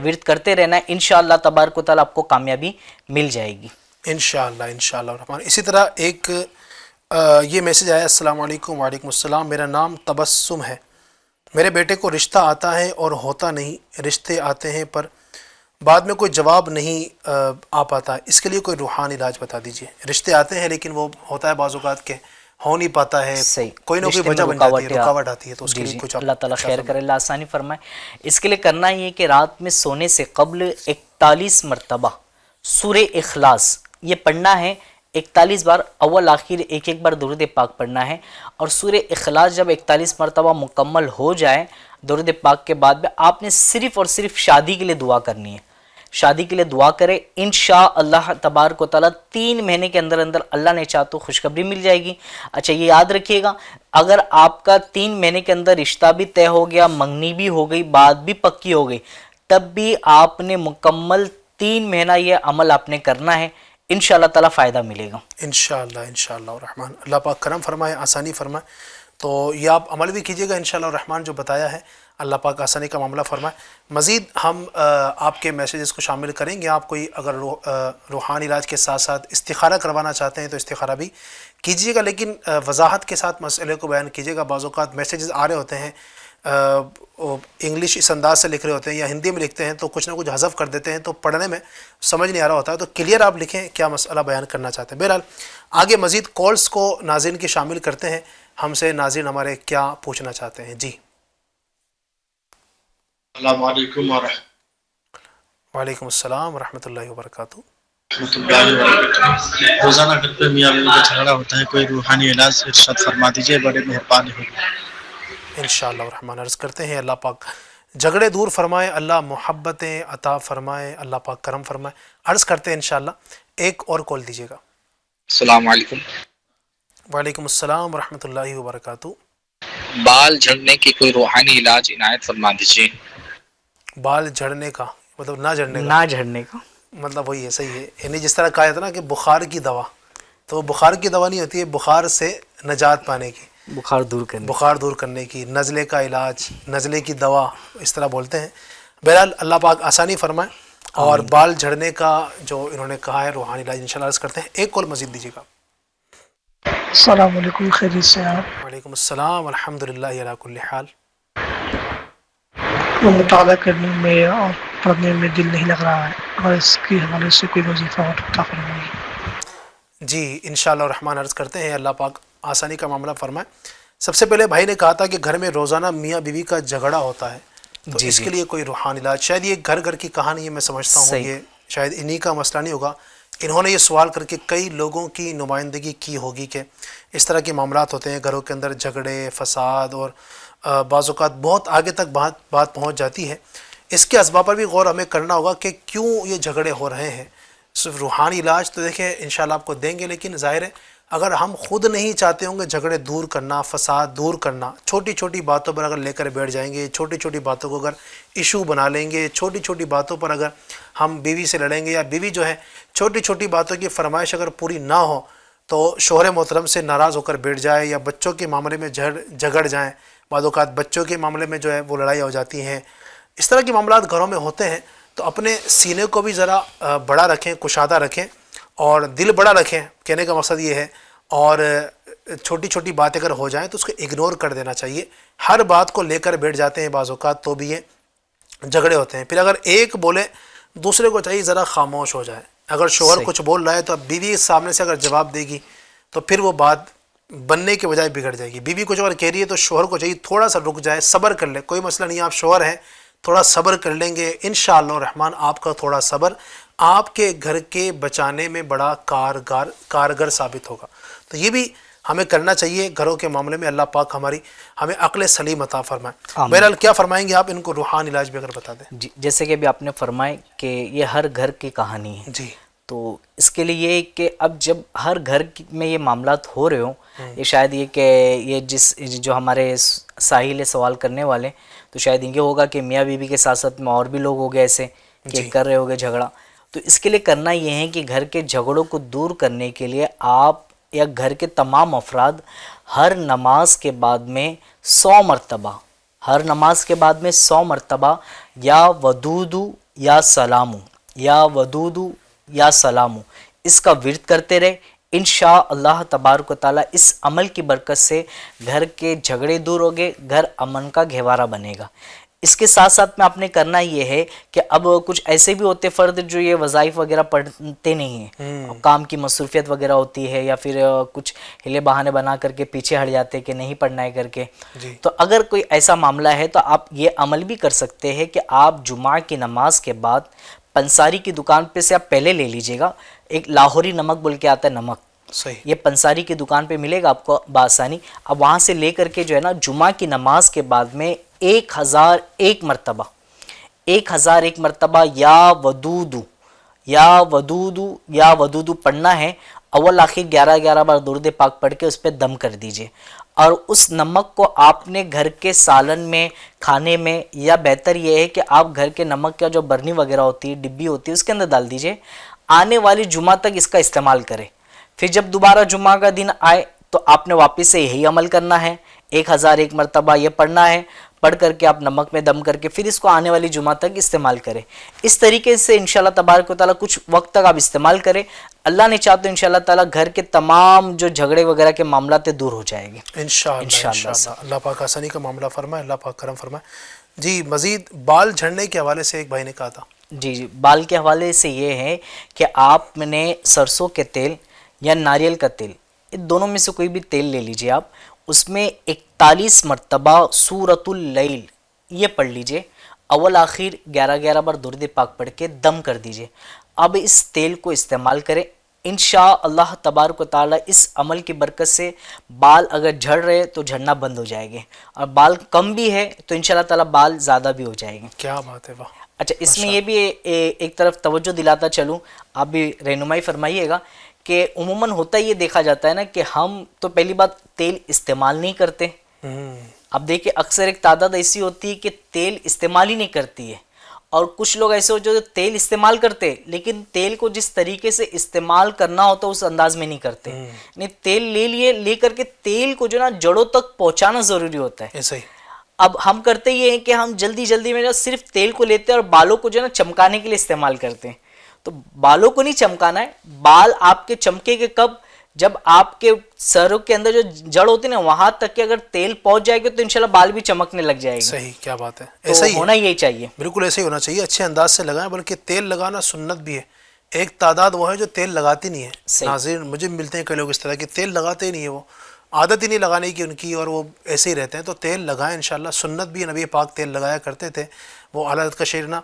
ورد کرتے رہنا ہے، انشاءاللہ تبارک و تعالیٰ آپ کو کامیابی مل جائے گی انشاءاللہ الرحمن۔ اسی طرح ایک یہ میسج آیا، السلام علیکم۔ وعلیکم السلام، میرا نام تبسم ہے، میرے بیٹے کو رشتہ آتا ہے اور ہوتا نہیں، رشتے آتے ہیں پر بعد میں کوئی جواب نہیں آ پاتا، اس کے لیے کوئی روحانی علاج بتا دیجیے۔ رشتے آتے ہیں لیکن وہ ہوتا ہے بعض اوقات کے ہو نہیں پاتا ہے، کوئی نہ کوئی وجہ بن جاتی ہے، رکاوٹ آتی ہے، تو اس کے لیے کچھ اللہ تعالیٰ خیر کرے، اللہ آسانی فرمائے۔ اس کے لیے کرنا یہ کہ رات میں سونے سے قبل 41 مرتبہ سورہ اخلاص یہ پڑھنا ہے، 41 بار اول آخر ایک ایک بار درود پاک پڑھنا ہے، اور سورہ اخلاص جب 41 مرتبہ مکمل ہو جائے درود پاک کے بعد میں آپ نے صرف اور صرف شادی کے لیے دعا کرنی ہے، شادی کے لیے دعا کرے، انشاءاللہ تبارک و تعالیٰ 3 مہینے کے اندر اندر اللہ نے چاہ تو خوشخبری مل جائے گی۔ اچھا یہ یاد رکھیے گا، اگر آپ کا 3 مہینے کے اندر رشتہ بھی طے ہو گیا، منگنی بھی ہو گئی، بات بھی پکی ہو گئی، تب بھی آپ نے مکمل 3 مہینہ یہ عمل آپ نے کرنا ہے، انشاءاللہ تعالیٰ فائدہ ملے گا انشاءاللہ الرحمن۔ اللہ پاک کرم فرمائے، آسانی فرمائے، تو یہ آپ عمل بھی کیجیے گا انشاءاللہ الرحمن جو بتایا ہے، اللہ پاک آسانی کا معاملہ فرمائے۔ مزید ہم آپ کے میسیجز کو شامل کریں گے، آپ کوئی اگر روحانی علاج کے ساتھ ساتھ استخارہ کروانا چاہتے ہیں تو استخارہ بھی کیجیے گا، لیکن وضاحت کے ساتھ مسئلے کو بیان کیجیے گا۔ بعض اوقات میسیجز آ رہے ہوتے ہیں انگلش اس انداز سے لکھ رہے ہوتے ہیں یا ہندی میں لکھتے ہیں تو کچھ نہ کچھ حذف کر دیتے ہیں، تو پڑھنے میں سمجھ نہیں آ رہا ہوتا ہے، تو کلیئر آپ لکھیں کیا مسئلہ بیان کرنا چاہتے ہیں۔ بہرحال آگے مزید کالز کو ناظرین کی شامل کرتے ہیں، ہم سے ناظرین ہمارے کیا پوچھنا چاہتے ہیں۔ جی السلام علیکم وعلیکم السلام ورحمۃ اللہ وبرکاتہ۔ روزانہ گھر پہ میاں بیوی کا جھگڑا ہوتا ہے، کوئی روحانی علاج ارشاد فرما دیجیے، بڑے مہربانی ہوگی۔ انشاءاللہ الرحمن عرض کرتے ہیں، اللہ پاک جھگڑے دور فرمائے، اللہ محبتیں عطا فرمائے، اللہ پاک کرم فرمائے۔ عرض کرتے ہیں انشاءاللہ ایک اور کال دیجیے گا۔ السلام علیکم۔ وعلیکم السلام ورحمۃ اللہ وبرکاتہ۔ بال جھڑنے کی کوئی روحانی علاج عنایت فرما دیجیے۔ بال جھڑنے کا مطلب نہ جھڑنے کا مطلب وہی ہے، صحیح ہے، یعنی جس طرح کہا جاتا ہے نا کہ بخار کی دوا، تو بخار کی دوا نہیں ہوتی ہے، بخار سے نجات پانے کی، بخار دور کرنے کی، نزلے کا علاج، نزلے کی دوا، اس طرح بولتے ہیں۔ بہرحال اللہ پاک آسانی فرمائے، اور بال جھڑنے کا جو انہوں نے کہا ہے روحانی علاج انشاءاللہ عرض کرتے ہیں۔ ایک کال مزید دیجیے گا۔ السلام علیکم، خیریت سے آپ؟ وعلیکم السلام الحمدللہ علی کل حال۔ وہ مطالعہ کرنے میں اور پڑھنے میں دل نہیں لگ رہا ہے، اور اس کے حوالے سے کوئی وظیفہ عطا فرمائیے۔ جی انشاءاللہ الرحمن عرض کرتے ہیں، اللہ پاک آسانی کا معاملہ فرمائے۔ سب سے پہلے بھائی نے کہا تھا کہ گھر میں روزانہ میاں بیوی کا جھگڑا ہوتا ہے، تو اس کے لیے کوئی روحانی علاج، شاید یہ گھر گھر کی کہانی ہے، میں سمجھتا ہوں یہ شاید انہی کا مسئلہ نہیں ہوگا، انہوں نے یہ سوال کر کے کئی لوگوں کی نمائندگی کی ہوگی کہ اس طرح کے معاملات ہوتے ہیں گھروں کے اندر، جھگڑے، فساد، اور بعض اوقات بہت آگے تک بات پہنچ جاتی ہے۔ اس کے اسباب پر بھی غور ہمیں کرنا ہوگا کہ کیوں یہ جھگڑے ہو رہے ہیں۔ صرف روحانی علاج تو دیکھیں انشاءاللہ آپ کو دیں گے، لیکن ظاہر ہے اگر ہم خود نہیں چاہتے ہوں گے جھگڑے دور کرنا، فساد دور کرنا، چھوٹی چھوٹی باتوں پر اگر لے کر بیٹھ جائیں گے، چھوٹی چھوٹی باتوں کو اگر ایشو بنا لیں گے، چھوٹی چھوٹی باتوں پر اگر ہم بیوی سے لڑیں گے، یا بیوی جو ہے چھوٹی چھوٹی باتوں کی فرمائش اگر پوری نہ ہو تو شوہر محترم سے ناراض ہو کر بیٹھ جائے، یا بچوں کے معاملے میں جھگڑ جائیں، بعض اوقات بچوں کے معاملے میں جو ہے وہ لڑائی ہو جاتی ہیں، اس طرح کے معاملات گھروں میں ہوتے ہیں، تو اپنے سینے کو بھی ذرا بڑا رکھیں، کشادہ رکھیں، اور دل بڑا رکھیں، کہنے کا مقصد یہ ہے، اور چھوٹی چھوٹی باتیں اگر ہو جائیں تو اس کو اگنور کر دینا چاہیے۔ ہر بات کو لے کر بیٹھ جاتے ہیں بعض اوقات تو بھی یہ جھگڑے ہوتے ہیں۔ پھر اگر ایک بولے دوسرے کو چاہیے ذرا خاموش ہو جائے. اگر شوہر صحیح. کچھ بول رہا ہے تو اب بیوی سامنے سے اگر جواب دے گی تو پھر وہ بات بننے کے بجائے بگڑ جائے گی. بیوی کچھ اگر کہہ رہی ہے تو شوہر کو چاہیے تھوڑا سا رک جائے, صبر کر لے. کوئی مسئلہ نہیں, آپ شوہر ہیں, تھوڑا صبر کر لیں گے انشاءاللہ الرحمن. آپ کا تھوڑا صبر آپ کے گھر کے بچانے میں بڑا کارگر ثابت ہوگا. تو یہ بھی ہمیں کرنا چاہیے گھروں کے معاملے میں. اللہ پاک ہمیں عقل سلیم عطا فرمائے. بہرحال کیا فرمائیں گے آپ ان کو روحانی علاج بھی اگر بتا دیں؟ جی جیسے کہ ابھی آپ نے فرمائے کہ یہ ہر گھر کی کہانی ہے. جی. تو اس کے لیے یہ کہ اب جب ہر گھر میں یہ معاملات ہو رہے ہوں, یہ شاید یہ کہ یہ جو ہمارے ساحل سوال کرنے والے, تو شاید یہ ہوگا کہ میاں بیوی کے ساتھ ساتھ میں اور بھی لوگ ہو گئے ایسے کہ کر رہے ہوگے جھگڑا. تو اس کے لیے کرنا یہ ہے کہ گھر کے جھگڑوں کو دور کرنے کے لیے آپ یا گھر کے تمام افراد ہر نماز کے بعد میں 100 مرتبہ, ہر نماز کے بعد میں 100 مرتبہ یا ودودو یا سلامو, یا ودودو یا سلامو اس کا ورد کرتے رہے. انشاءاللہ تبارک و تعالیٰ اس عمل کی برکت سے گھر کے جھگڑے دور ہوگے, گھر امن کا گہوارہ بنے گا. اس کے ساتھ ساتھ میں آپ نے کرنا یہ ہے کہ اب کچھ ایسے بھی ہوتے فرد جو یہ وظائف وغیرہ پڑھتے نہیں ہیں, کام کی مصروفیت وغیرہ ہوتی ہے, یا پھر کچھ ہلے بہانے بنا کر کے پیچھے ہٹ جاتے کہ نہیں پڑھنا ہے کر کے. تو اگر کوئی ایسا معاملہ ہے تو آپ یہ عمل بھی کر سکتے ہیں کہ آپ جمعہ کی نماز کے بعد پنساری کی دکان پہ سے آپ پہلے لے لیجئے گا. ایک لاہوری نمک بول کے آتا ہے نمک, صحیح, یہ پنساری کی دکان پہ ملے گا آپ کو بآسانی. اب وہاں سے لے کر کے جو ہے نا جمعہ کی نماز کے بعد میں 1001 مرتبہ 1001 مرتبہ یا ودودو یا ودودو یا ودودو پڑھنا ہے. اول آخر 11 بار درود پاک پڑھ کے اس پہ دم کر دیجئے, اور اس نمک کو آپ نے گھر کے سالن میں, کھانے میں, یا بہتر یہ ہے کہ آپ گھر کے نمک کا جو برنی وغیرہ ہوتی ہے, ڈبی ہوتی ہے, اس کے اندر ڈال دیجئے. آنے والی جمعہ تک اس کا استعمال کریں. پھر جب دوبارہ جمعہ کا دن آئے تو آپ نے واپس سے یہی عمل کرنا ہے, 1001 مرتبہ یہ پڑھنا ہے, پڑھ کر کے آپ نمک میں دم کر کے پھر اس کو آنے والی جمعہ تک استعمال کریں. اس طریقے سے انشاءاللہ تبارک و تعالیٰ کچھ وقت تک آپ استعمال کریں. اللہ نے چاہا تو انشاءاللہ تعالیٰ گھر کے تمام جو جھگڑے وغیرہ کے معاملات دور ہو جائیں گے انشاءاللہ. اللہ پاک آسانی کا معاملہ فرمائے, اللہ پاک کرم فرمائے. جی مزید بال جھڑنے کے حوالے سے ایک بھائی نے کہا تھا. جی بال کے حوالے سے یہ ہے کہ آپ نے سرسوں کے تیل یا ناریل کا تیل, ان دونوں میں سے کوئی بھی تیل لے لیجئے آپ, اس میں 41 مرتبہ سورۃ اللیل یہ پڑھ لیجئے. اول آخر 11 بار درود پاک پڑھ کے دم کر دیجئے. اب اس تیل کو استعمال کریں. انشاءاللہ تبارک و تعالیٰ اس عمل کی برکت سے بال اگر جھڑ رہے تو جھڑنا بند ہو جائے گے, اور بال کم بھی ہے تو انشاءاللہ تعالیٰ بال زیادہ بھی ہو جائیں گے. کیا بات ہے, واہ. اچھا اس میں یہ بھی ایک طرف توجہ دلاتا چلوں, آپ بھی رہنمائی فرمائیے گا کہ عموماً ہوتا یہ دیکھا جاتا ہے نا کہ ہم تو پہلی بات تیل استعمال نہیں کرتے. اب دیکھیں اکثر ایک تعداد ایسی ہوتی ہے کہ تیل استعمال ہی نہیں کرتی ہے, اور کچھ لوگ ایسے ہوتے جو تیل استعمال کرتے لیکن تیل کو جس طریقے سے استعمال کرنا ہوتا ہے اس انداز میں نہیں کرتے. نہیں, تیل لے کر کے تیل کو جو نا جڑوں تک پہنچانا ضروری ہوتا ہے. ایسا ہی اب ہم کرتے یہ ہیں کہ ہم جلدی میں صرف تیل کو لیتے ہیں اور بالوں کو جو ہے نا چمکانے کے لیے استعمال کرتے ہیں. تو بالوں کو نہیں چمکانا ہے, بال آپ کے چمکے کے کب, جب آپ کے سروں کے اندر جو جڑ ہوتی ہے نا وہاں تک کہ اگر تیل پہنچ جائے گا تو انشاءاللہ بال بھی چمکنے لگ جائے گا. صحیح, کیا بات ہے, ایسا ہی ہونا یہی چاہیے, بالکل ایسے ہی ہونا چاہیے. اچھے انداز سے لگائیں, بلکہ تیل لگانا سنت بھی ہے. ایک تعداد وہ ہے جو تیل لگاتی نہیں ہے. ناظرین مجھے ملتے ہیں کئی لوگ اس طرح کے تیل لگاتے ہی نہیں ہے, وہ عادت ہی نہیں لگانے کی ان کی, اور وہ ایسے ہی رہتے ہیں. تو تیل لگائیں انشاءاللہ, سنت بھی ہے, نبی پاک تیل لگایا کرتے تھے. وہ اعلیٰ حضرت کا شعر نا,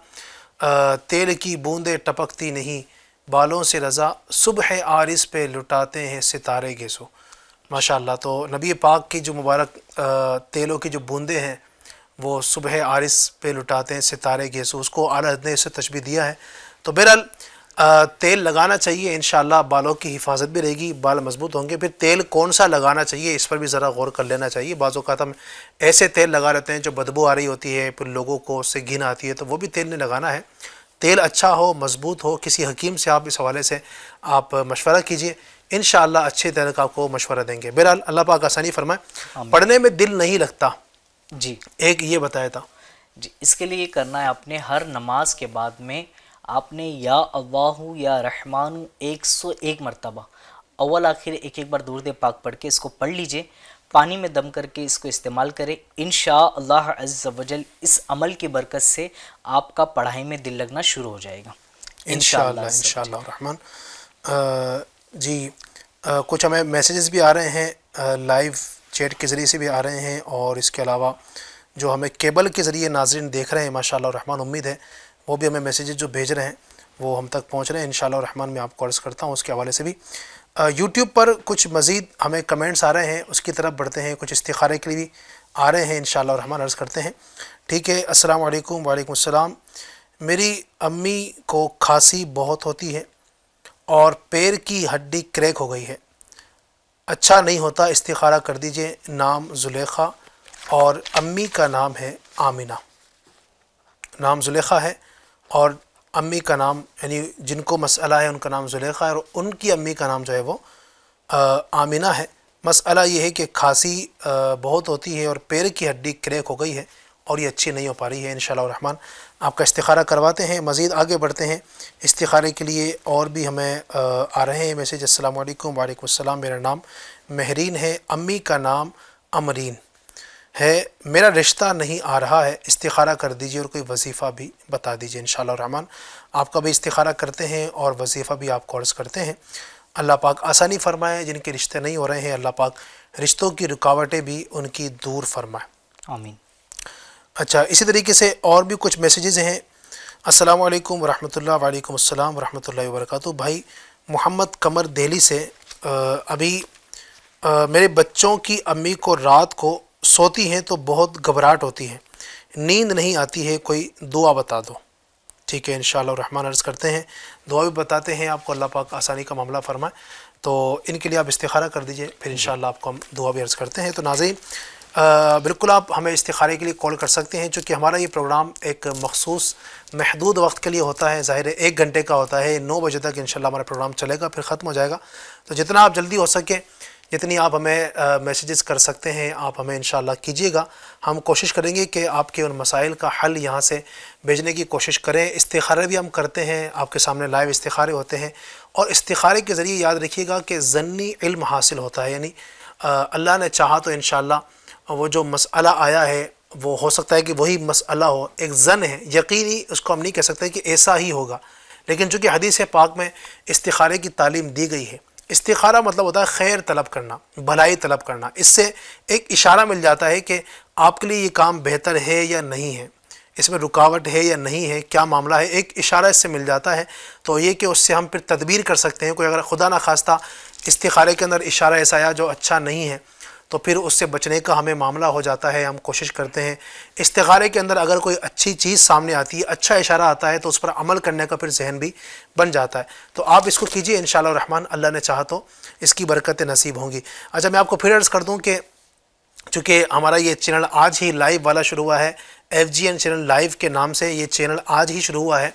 تیل کی بوندیں ٹپکتی نہیں بالوں سے رضا, صبح عارض پہ لٹاتے ہیں ستارے گیسو. ماشاءاللہ. تو نبی پاک کی جو مبارک تیلوں کی جو بوندیں ہیں وہ صبح عارض پہ لٹاتے ہیں ستارے گیسو, اس کو اعلیٰ حضرت نے اسے تشبیہ دیا ہے. تو بہرحال تیل لگانا چاہیے انشاءاللہ, بالوں کی حفاظت بھی رہے گی, بال مضبوط ہوں گے. پھر تیل کون سا لگانا چاہیے اس پر بھی ذرا غور کر لینا چاہیے. بعض اوقات ہم ایسے تیل لگا لیتے ہیں جو بدبو آ رہی ہوتی ہے, پھر لوگوں کو اس سے گھن آتی ہے, تو وہ بھی تیل نہیں لگانا ہے. تیل اچھا ہو, مضبوط ہو, کسی حکیم سے آپ اس حوالے سے آپ مشورہ کیجئے, انشاءاللہ اچھے تیل کا آپ کو مشورہ دیں گے. بہرحال اللہ پاک آسانی فرمائے. پڑھنے میں دل نہیں لگتا, جی ایک یہ بتایا تھا. جی اس کے لیے کرنا ہے آپ نے ہر نماز کے بعد میں آپ نے یا اللہ یا رحمان 101 مرتبہ اول آخر ایک بار درود پاک پڑھ کے اس کو پڑھ لیجئے. پانی میں دم کر کے اس کو استعمال کریں. انشاءاللہ عز و جل اس عمل کی برکت سے آپ کا پڑھائی میں دل لگنا شروع ہو جائے گا انشاءاللہ الرحمن. جی کچھ ہمیں میسیجز بھی آ رہے ہیں، لائیو چیٹ کے ذریعے سے بھی آ رہے ہیں، اور اس کے علاوہ جو ہمیں کیبل کے ذریعے ناظرین دیکھ رہے ہیں ماشاءاللہ الرحمن، امید ہے وہ بھی ہمیں میسیجز جو بھیج رہے ہیں وہ ہم تک پہنچ رہے ہیں. انشاءاللہ الرحمن میں آپ کو عرض کرتا ہوں اس کے حوالے سے بھی. یوٹیوب پر کچھ مزید ہمیں کمنٹس آ رہے ہیں، اس کی طرف بڑھتے ہیں. کچھ استخارے کے لیے بھی آ رہے ہیں، انشاءاللہ الرحمن عرض کرتے ہیں. ٹھیک ہے. السلام علیکم. وعلیکم السلام. میری امی کو کھانسی بہت ہوتی ہے اور پیر کی ہڈی کریک ہو گئی ہے، اچھا نہیں ہوتا، استخارہ کر دیجئے. نام زلیخا اور امی کا نام ہے آمینہ. نام زلیخا ہے اور امی کا نام، یعنی جن کو مسئلہ ہے ان کا نام زلیخا ہے اور ان کی امی کا نام جو ہے وہ آمینہ ہے. مسئلہ یہ ہے کہ کھانسی بہت ہوتی ہے اور پیر کی ہڈی کریک ہو گئی ہے اور یہ اچھی نہیں ہو پا رہی ہے. انشاءاللہ الرحمن آپ کا استخارہ کرواتے ہیں. مزید آگے بڑھتے ہیں. استخارے کے لیے اور بھی ہمیں آ رہے ہیں میسیج. السلام علیکم. وعلیکم السلام. میرا نام مہرین ہے، امی کا نام امرین ہے، میرا رشتہ نہیں آ رہا ہے، استخارہ کر دیجئے اور کوئی وظیفہ بھی بتا دیجئے. انشاءاللہ الرحمن آپ کا بھی استخارہ کرتے ہیں اور وظیفہ بھی آپ کو عرض کرتے ہیں. اللہ پاک آسانی فرمائے. جن کے رشتے نہیں ہو رہے ہیں اللہ پاک رشتوں کی رکاوٹیں بھی ان کی دور فرمائے. آمین. اچھا، اسی طریقے سے اور بھی کچھ میسیجز ہیں. السلام علیکم ورحمۃ اللہ. وعلیکم السلام ورحمۃ اللہ وبرکاتہ. بھائی محمد قمر دہلی سے، ابھی میرے بچوں کی امی کو رات کو سوتی ہیں تو بہت گھبراہٹ ہوتی ہے، نیند نہیں آتی ہے، کوئی دعا بتا دو. ٹھیک ہے. انشاءاللہ الرحمن عرض کرتے ہیں، دعا بھی بتاتے ہیں آپ کو، اللہ پاک آسانی کا معاملہ فرمائے. تو ان کے لیے آپ استخارہ کر دیجئے، پھر انشاءاللہ آپ کو ہم دعا بھی عرض کرتے ہیں. تو ناظرین بالکل آپ ہمیں استخارے کے لیے کال کر سکتے ہیں. چونکہ ہمارا یہ پروگرام ایک مخصوص محدود وقت کے لیے ہوتا ہے، ظاہر ہے 1 گھنٹے کا ہوتا ہے. 9 بجے تک انشاءاللہ ہمارا پروگرام چلے گا، پھر ختم ہو جائے گا. تو جتنا آپ جلدی ہو سکے، جتنی آپ ہمیں میسیجز کر سکتے ہیں آپ ہمیں انشاءاللہ کیجیے گا. ہم کوشش کریں گے کہ آپ کے ان مسائل کا حل یہاں سے بھیجنے کی کوشش کریں. استخارے بھی ہم کرتے ہیں، آپ کے سامنے لائیو استخارے ہوتے ہیں. اور استخارے کے ذریعے یاد رکھیے گا کہ ظنی علم حاصل ہوتا ہے، یعنی اللہ نے چاہا تو انشاءاللہ وہ جو مسئلہ آیا ہے وہ ہو سکتا ہے کہ وہی مسئلہ ہو. ایک ظن ہے، یقینی اس کو ہم نہیں کہہ سکتے کہ ایسا ہی ہوگا. لیکن چونکہ حدیث پاک میں استخارے کی تعلیم دی گئی ہے، استخارہ مطلب ہوتا ہے خیر طلب کرنا، بھلائی طلب کرنا. اس سے ایک اشارہ مل جاتا ہے کہ آپ کے لیے یہ کام بہتر ہے یا نہیں ہے، اس میں رکاوٹ ہے یا نہیں ہے، کیا معاملہ ہے. ایک اشارہ اس سے مل جاتا ہے. تو یہ کہ اس سے ہم پھر تدبیر کر سکتے ہیں. کوئی اگر خدا نخواستہ استخارے کے اندر اشارہ ایسا آیا جو اچھا نہیں ہے تو پھر اس سے بچنے کا ہمیں معاملہ ہو جاتا ہے. ہم کوشش کرتے ہیں استخارے کے اندر اگر کوئی اچھی چیز سامنے آتی ہے، اچھا اشارہ آتا ہے تو اس پر عمل کرنے کا پھر ذہن بھی بن جاتا ہے. تو آپ اس کو کیجئے انشاءاللہ الرحمن، اللہ نے چاہا تو اس کی برکتیں نصیب ہوں گی. اچھا، میں آپ کو پھر عرض کر دوں کہ چونکہ ہمارا یہ چینل آج ہی لائیو والا شروع ہوا ہے، FGN چینل لائیو کے نام سے یہ چینل آج ہی شروع ہوا ہے.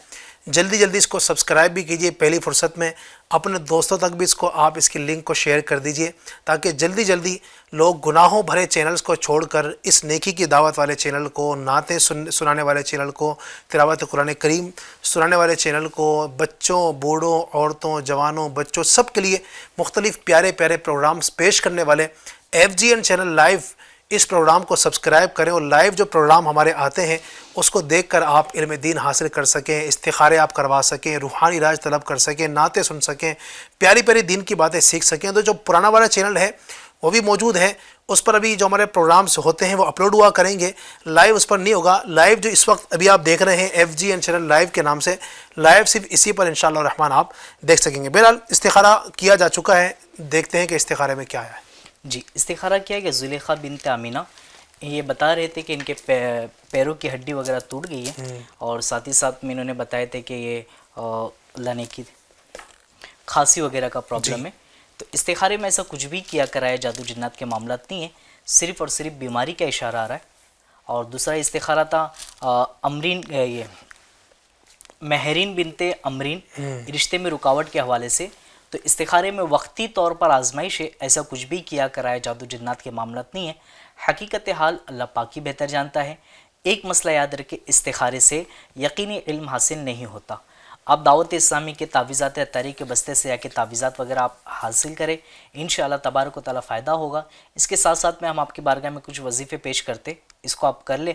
جلدی اس کو سبسکرائب بھی کیجئے پہلی فرصت میں. اپنے دوستوں تک بھی آپ اس کی لنک کو شیئر کر دیجئے تاکہ جلدی لوگ گناہوں بھرے چینلز کو چھوڑ کر اس نیکی کی دعوت والے چینل کو، نعتیں سنانے والے چینل کو، تلاوت قرآن کریم سنانے والے چینل کو، بچوں، بوڑھوں، عورتوں، جوانوں، بچوں سب کے لیے مختلف پیارے پروگرامز پیش کرنے والے FGN چینل لائیو، اس پروگرام کو سبسکرائب کریں اور لائیو جو پروگرام ہمارے آتے ہیں اس کو دیکھ کر آپ علم دین حاصل کر سکیں، استخارے آپ کروا سکیں، روحانی راج طلب کر سکیں، نعتیں سن سکیں، پیاری دین کی باتیں سیکھ سکیں. تو جو پرانا والا چینل ہے وہ بھی موجود ہے، اس پر ابھی جو ہمارے پروگرامز ہوتے ہیں وہ اپلوڈ ہوا کریں گے. لائیو اس پر نہیں ہوگا. لائیو جو اس وقت ابھی آپ دیکھ رہے ہیں FGN چینل لائیو کے نام سے، لائیو صرف اسی پر انشاءاللہ الرحمن آپ دیکھ سکیں گے. بہرحال استخارہ کیا جا چکا ہے، دیکھتے ہیں کہ استخارے میں کیا ہے. جی، استخارہ کیا کہ زلیخا بنت آمینہ یہ بتا رہے تھے کہ ان کے پیروں کی ہڈی وغیرہ ٹوٹ گئی ہے، اور ساتھ ہی ساتھ میں انہوں نے بتایا تھے کہ یہ اللہ نے کی کھانسی وغیرہ کا پرابلم ہے. تو استخارے میں ایسا کچھ بھی کیا کرایا جادو جنات کے معاملات نہیں ہیں، صرف اور صرف بیماری کا اشارہ آ رہا ہے. اور دوسرا استخارہ تھا امرین، یہ مہرین بنت امرین، رشتے میں رکاوٹ کے حوالے سے. تو استخارے میں وقتی طور پر آزمائش ہے، ایسا کچھ بھی کیا کرایا جادو جنات کے معاملات نہیں ہیں. حقیقت حال اللہ پاک ہی بہتر جانتا ہے. ایک مسئلہ یاد رکھے، استخارے سے یقینی علم حاصل نہیں ہوتا. آپ دعوت اسلامی کے تعویذات اطہری کے بستے سے یا کہ تعویذات وغیرہ آپ حاصل کریں، انشاءاللہ تبارک و تعالیٰ فائدہ ہوگا۔ اس کے ساتھ ساتھ میں ہم آپ کی بارگاہ میں کچھ وظیفے پیش کرتے، اس کو آپ کر لیں۔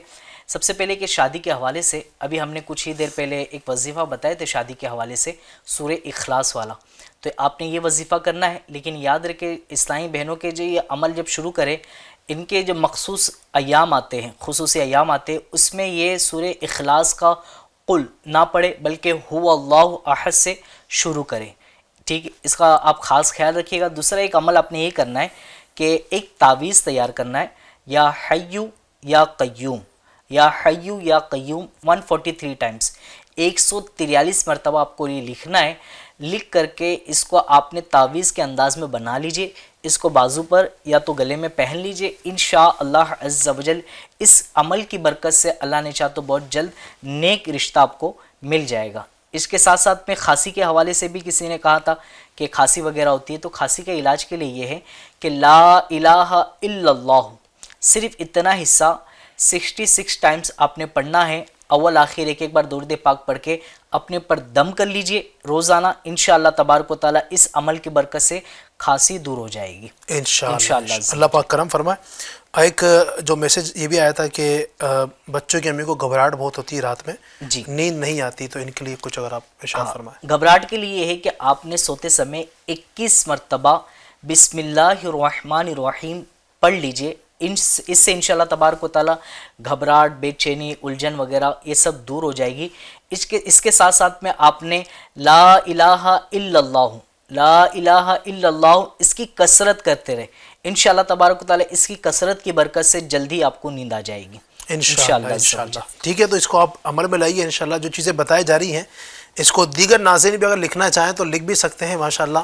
سب سے پہلے کہ شادی کے حوالے سے ابھی ہم نے کچھ ہی دیر پہلے ایک وظیفہ بتائے تھے شادی کے حوالے سے، سورہ اخلاص والا، تو آپ نے یہ وظیفہ کرنا ہے۔ لیکن یاد رکھیں اسلامی بہنوں کے جو یہ عمل جب شروع کرے، ان کے جو مخصوص ایام آتے ہیں، خصوصی ایام آتے ہیں، اس میں یہ سورہ اخلاص کا قل نہ پڑھے بلکہ هو اللہ احد سے شروع کریں، ٹھیک ہے؟ اس کا آپ خاص خیال رکھیے گا۔ دوسرا ایک عمل آپ نے یہ کرنا ہے کہ ایک تعویذ تیار کرنا ہے، یا حیو یا قیوم، یا حیو یا قیوم 143 ٹائمز، 143 مرتبہ آپ کو یہ لکھنا ہے۔ لکھ کر کے اس کو آپ نے تعویذ کے انداز میں بنا لیجئے، اس کو بازو پر یا تو گلے میں پہن لیجئے۔ انشاءاللہ عز و جل اس عمل کی برکت سے اللہ نے چاہا تو بہت جلد نیک رشتہ آپ کو مل جائے گا۔ اس کے ساتھ ساتھ میں کھانسی کے حوالے سے بھی کسی نے کہا تھا کہ کھانسی وغیرہ ہوتی ہے، تو کھانسی کے علاج کے لیے یہ ہے کہ لا الہ الا اللہ، صرف اتنا حصہ 66 ٹائمز آپ نے پڑھنا ہے، اول آخر ایک بار درود پاک پڑھ کے اپنے پر دم کر لیجئے روزانہ۔ انشاءاللہ تبارک و تعالیٰ اس عمل کی برکت سے کھانسی دور ہو جائے گی انشاءاللہ۔ اللہ پاک کرم فرمائے۔ ایک جو میسج یہ بھی آیا تھا کہ بچوں کی امی کو گھبراہٹ بہت ہوتی ہے رات میں، جی نیند نہیں آتی، تو ان کے لیے کچھ اگر آپ ارشاد فرمائیں۔ گھبراہٹ کے لیے یہ ہے کہ آپ نے سوتے سمے 21 مرتبہ بسم اللہ الرحمن الرحیم پڑھ لیجئے۔ اس سے انشاءاللہ تبارک و تعالیٰ گھبراہٹ، بے چینی، الجھن وغیرہ یہ سب دور ہو جائے گی۔ اس کے ساتھ ساتھ میں آپ نے لا الہ الا اللہ، لا الہ الا اللہ اس کی کثرت کرتے رہے، انشاءاللہ تبارک و تعالیٰ اس کی کثرت کی برکت سے جلدی آپ کو نیند آ جائے گی انشاءاللہ۔ ٹھیک ہے، تو اس کو آپ عمل میں لائیے انشاءاللہ۔ جو چیزیں بتائی جا رہی ہیں اس کو دیگر ناظرین بھی اگر لکھنا چاہیں تو لکھ بھی سکتے ہیں ماشاءاللہ۔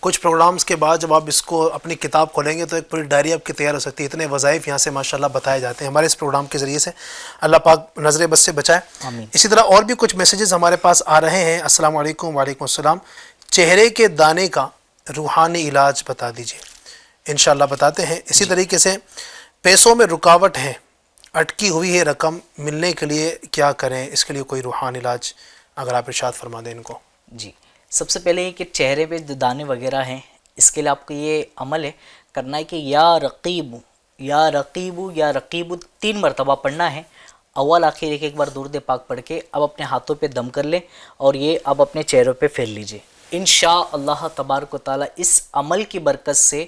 کچھ پروگرامز کے بعد جب آپ اس کو اپنی کتاب کھولیں گے تو ایک پوری ڈائری آپ کی تیار ہو سکتی ہے۔ اتنے وظائف یہاں سے ماشاءاللہ بتائے جاتے ہیں ہمارے اس پروگرام کے ذریعے سے، اللہ پاک نظر بد سے بچائے۔ اسی طرح اور بھی کچھ میسیجز ہمارے پاس آ رہے ہیں۔ السلام علیکم۔ وعلیکم السلام۔ چہرے کے دانے کا روحانی علاج بتا دیجیے۔ انشاءاللہ بتاتے ہیں۔ اسی طریقے سے پیسوں میں رکاوٹ ہے، اٹکی ہوئی ہے رقم، ملنے کے لیے کیا کریں؟ اس کے لیے کوئی روحانی علاج اگر آپ ارشاد فرما دیں ان کو۔ جی، سب سے پہلے یہ کہ چہرے پہ جو دانے وغیرہ ہیں، اس کے لیے آپ کو یہ عمل ہے کرنا ہے کہ یا رقیب یا رقیب یا رقیب 3 مرتبہ پڑھنا ہے، اول آخر ایک بار درود پاک پڑھ کے اب اپنے ہاتھوں پہ دم کر لیں اور یہ اب اپنے چہروں پہ پھیر لیجئے۔ انشاءاللہ تبارک و تعالیٰ اس عمل کی برکت سے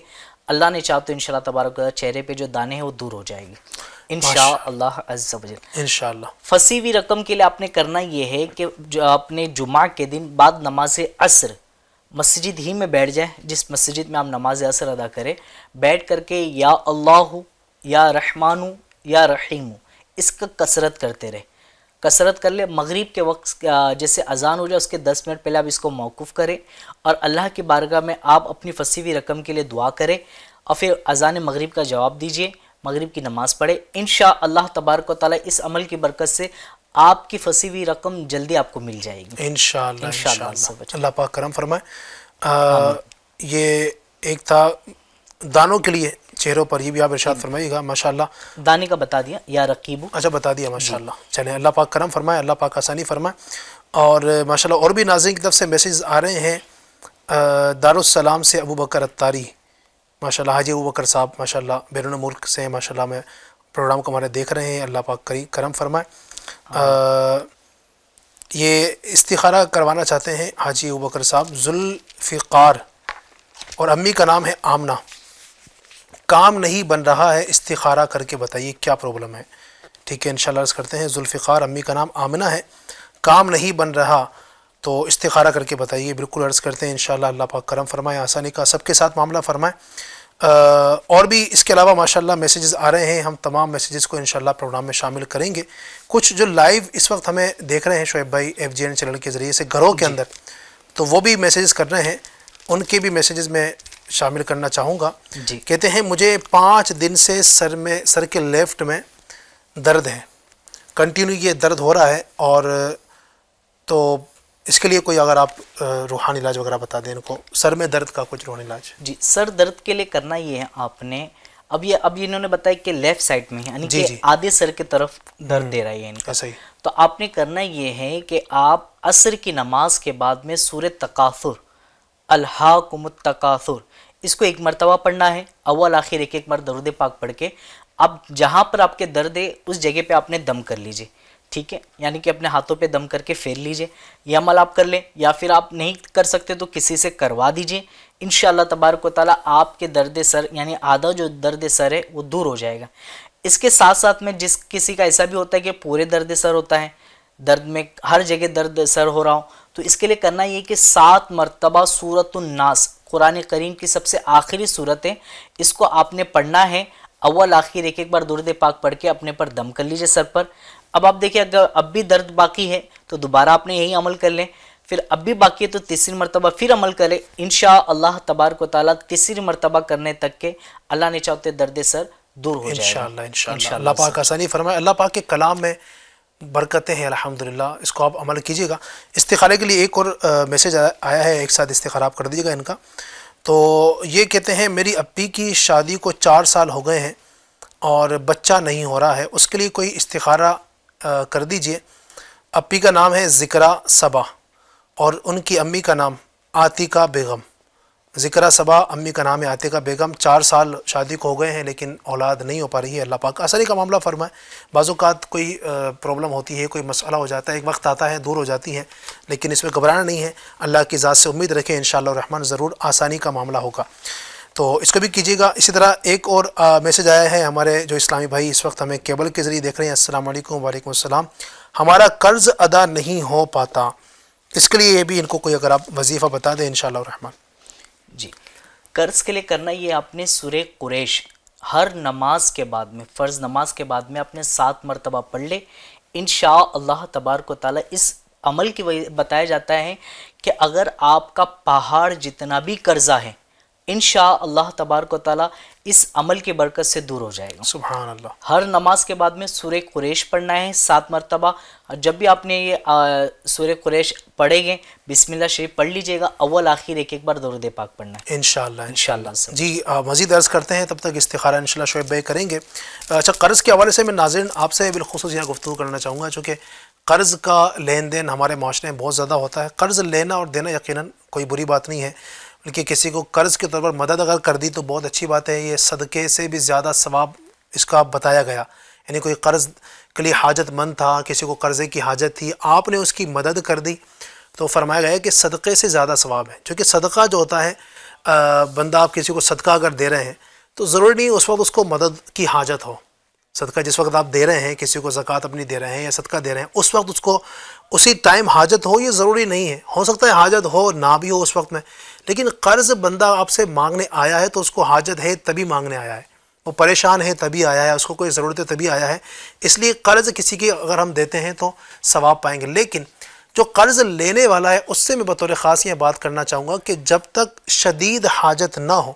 اللہ نے چاہا تو انشاءاللہ تبارک و تعالیٰ چہرے پہ جو دانے ہیں وہ دور ہو جائے گی انشاءاللہ عز و جل۔ انشاءاللہ پھنسی ہوئی رقم کے لیے آپ نے کرنا یہ ہے کہ جو اپنے جمعہ کے دن بعد نماز عصر مسجد ہی میں بیٹھ جائیں، جس مسجد میں آپ نماز عصر ادا کریں، بیٹھ کر کے یا اللہ یا رحمان یا رحیم اس کا کثرت کرتے رہے، کثرت کر لے۔ مغرب کے وقت جیسے اذان ہو جائے اس کے 10 منٹ پہلے آپ اس کو موقوف کریں اور اللہ کی بارگاہ میں آپ اپنی پھنسی ہوئی رقم کے لیے دعا کریں اور پھر اذان مغرب کا جواب دیجئے، مغرب کی نماز پڑھے۔ انشاءاللہ تبارک و تعالیٰ اس عمل کی برکت سے آپ کی پھنسی ہوئی رقم جلدی آپ کو مل جائے گی انشاءاللہ۔ اللہ پاک کرم فرمائے۔ یہ ایک تھا دانوں کے لیے چہروں پر، یہ بھی آپ ارشاد فرمائیے گا ماشاءاللہ۔ دانے کا بتا دیا یا رقیب، اچھا بتا دیا ماشاءاللہ۔ چلیں اللہ پاک کرم فرمائے، اللہ پاک آسانی فرمائے۔ اور ماشاءاللہ اور بھی ناظرین کی طرف سے میسیج آ رہے ہیں۔ دارالسلام سے ابو بکر اتاری، ماشاءاللہ حاجی ابو بکر صاحب ماشاءاللہ بیرون ملک سے ماشاءاللہ میں پروگرام کو ہمارے دیکھ رہے ہیں، اللہ پاک کرم فرمائے۔ یہ استخارہ کروانا چاہتے ہیں حاجی ابو بکر صاحب، ذوالفقار، اور امی کا نام ہے آمنہ، کام نہیں بن رہا ہے، استخارہ کر کے بتائیے کیا پرابلم ہے۔ ٹھیک ہے انشاءاللہ عرض کرتے ہیں، ذوالفقار، امی کا نام آمنہ ہے، کام نہیں بن رہا تو استخارہ کر کے بتائیے۔ بالکل عرض کرتے ہیں انشاءاللہ اللہ پاک کرم فرمائے، آسانی کا سب کے ساتھ معاملہ فرمائے۔ اور بھی اس کے علاوہ ماشاءاللہ میسیجز آ رہے ہیں، ہم تمام میسیجز کو انشاءاللہ پروگرام میں شامل کریں گے۔ کچھ جو لائیو اس وقت ہمیں دیکھ رہے ہیں شعیب بھائی FGN چینل کے ذریعے سے گھروں کے اندر، تو وہ بھی میسیجز کر رہے ہیں، ان کے بھی میسیجز میں شامل کرنا چاہوں گا۔ کہتے ہیں مجھے 5 دن سے سر کے لیفٹ میں درد ہے، کنٹینیو یہ درد ہو رہا ہے، اور تو اس کے لیے کوئی اگر آپ روحانی علاج وغیرہ بتا دیں ان کو، سر میں درد کا کچھ روحانی علاج۔ جی، سر درد کے لیے کرنا یہ ہے آپ نے، اب انہوں نے بتایا کہ لیفٹ سائڈ میں ہے، یعنی کہ آدھے سر کی طرف درد دے رہا ہے ان کا، تو آپ نے کرنا یہ ہے کہ آپ عصر کی نماز کے بعد میں سورہ تکاثر، الہاکم التکاثر، اس کو ایک مرتبہ پڑھنا ہے، اول آخر ایک ایک بار درود پاک پڑھ کے اب جہاں پر آپ کے درد ہے اس جگہ پہ آپ نے دم کر لیجئے، ٹھیک ہے، یعنی کہ اپنے ہاتھوں پہ دم کر کے پھیر لیجئے، یہ عمل آپ کر لیں، یا پھر آپ نہیں کر سکتے تو کسی سے کروا دیجئے، انشاءاللہ تبارک و تعالیٰ آپ کے درد سر یعنی آدھا جو درد سر ہے وہ دور ہو جائے گا۔ اس کے ساتھ ساتھ میں جس کسی کا ایسا بھی ہوتا ہے کہ پورے درد سر ہوتا ہے، درد میں ہر جگہ درد سر ہو رہا ہو، تو اس کے لیے کرنا یہ کہ 7 مرتبہ سورۃ الناس، قرآن کریم کی سب سے آخری صورت ہے، اس کو آپ نے پڑھنا ہے، اول آخر ایک ایک بار درود پاک پڑھ کے اپنے پر دم کر لیجئے سر پر۔ اب آپ دیکھیں اگر اب بھی درد باقی ہے تو دوبارہ آپ نے یہی عمل کر لیں، پھر اب بھی باقی ہے تو تیسری مرتبہ پھر عمل کریں، انشاءاللہ تبارک و تعالیٰ تیسری مرتبہ کرنے تک کے اللہ نے چاہتے درد سر دور ہو جائے گا انشاءاللہ۔ اللہ پاک آسانی فرمائے، اللہ پاک کے کلام میں برکتیں ہیں الحمدللہ، اس کو آپ عمل کیجیے گا۔ استخارے کے لیے ایک اور میسیج آیا ہے، ایک ساتھ استخارہ آپ کر دیجیے گا ان کا۔ تو یہ کہتے ہیں میری اپی کی شادی کو 4 سال ہو گئے ہیں اور بچہ نہیں ہو رہا ہے، اس کے لیے کوئی استخارہ کر دیجئے۔ اپی کا نام ہے ذکرہ صبا اور ان کی امی کا نام عاتقہ بیگم۔ ذکرہ صبا امی کا نام ہے عاتقہ بیگم، 4 سال شادی کو ہو گئے ہیں لیکن اولاد نہیں ہو پا رہی ہے۔ اللہ پاک آسانی کا معاملہ فرمائے۔ بعض اوقات کوئی پرابلم ہوتی ہے، کوئی مسئلہ ہو جاتا ہے، ایک وقت آتا ہے دور ہو جاتی ہے، لیکن اس میں گھبرانا نہیں ہے، اللہ کی ذات سے امید رکھیں، انشاءاللہ الرحمن ضرور آسانی کا معاملہ ہوگا، تو اس کو بھی کیجیے گا۔ اسی طرح ایک اور میسیج آیا ہے، ہمارے جو اسلامی بھائی اس وقت ہمیں کیبل کے ذریعے دیکھ رہے ہیں، السلام علیکم، وعلیکم السلام، ہمارا قرض ادا نہیں ہو پاتا، اس کے لیے یہ بھی ان کو کوئی اگر آپ وظیفہ بتا دیں انشاءاللہ الرحمن۔ جی، قرض کے لیے کرنا یہ آپ نے سورہ قریش ہر نماز کے بعد میں، فرض نماز کے بعد میں آپ نے 7 مرتبہ پڑھ لے، انشاءاللہ تبارک و تعالیٰ اس عمل کی وجہ بتایا جاتا ہے کہ اگر آپ کا پہاڑ جتنا بھی قرضہ ہے انشاءاللہ تبارک و تعالیٰ اس عمل کی برکت سے دور ہو جائے گا۔ سبحان اللہ۔ ہر نماز کے بعد میں سورہ قریش پڑھنا ہے 7 مرتبہ، جب بھی آپ نے یہ سورہ قریش پڑھیں گے بسم اللہ شریف پڑھ لیجئے گا، اول آخر ایک ایک بار درود پاک پڑھنا ہے انشاءاللہ سے۔ جی مزید عرض کرتے ہیں، تب تک استخارہ انشاءاللہ شعیب بھائی کریں گے۔ اچھا، قرض کے حوالے سے میں ناظرین آپ سے بالخصوص یہاں گفتگو کرنا چاہوں گا، چونکہ قرض کا لین دین ہمارے معاشرے میں بہت زیادہ ہوتا ہے۔ قرض لینا اور دینا یقیناً کوئی بری بات نہیں ہے، بلکہ کسی کو قرض کے طور پر مدد اگر کر دی تو بہت اچھی بات ہے، یہ صدقے سے بھی زیادہ ثواب اس کا بتایا گیا، یعنی کوئی قرض کے لیے حاجت مند تھا، کسی کو قرضے کی حاجت تھی، آپ نے اس کی مدد کر دی تو فرمایا گیا کہ صدقے سے زیادہ ثواب ہے، چونکہ صدقہ جو ہوتا ہے بندہ آپ کسی کو صدقہ اگر دے رہے ہیں تو ضروری نہیں اس وقت اس کو مدد کی حاجت ہو، صدقہ جس وقت آپ دے رہے ہیں، کسی کو زکوٰۃ اپنی دے رہے ہیں یا صدقہ دے رہے ہیں، اس وقت اس کو اسی ٹائم حاجت ہو، یہ ضروری نہیں ہے، ہو سکتا ہے حاجت ہو نہ بھی ہو اس وقت میں، لیکن قرض بندہ آپ سے مانگنے آیا ہے تو اس کو حاجت ہے تبھی مانگنے آیا ہے، وہ پریشان ہے تبھی آیا ہے، اس کو کوئی ضرورت ہے تبھی آیا ہے، اس لیے قرض کسی کی اگر ہم دیتے ہیں تو ثواب پائیں گے۔ لیکن جو قرض لینے والا ہے اس سے میں بطور خاص یہ بات کرنا چاہوں گا کہ جب تک شدید حاجت نہ ہو،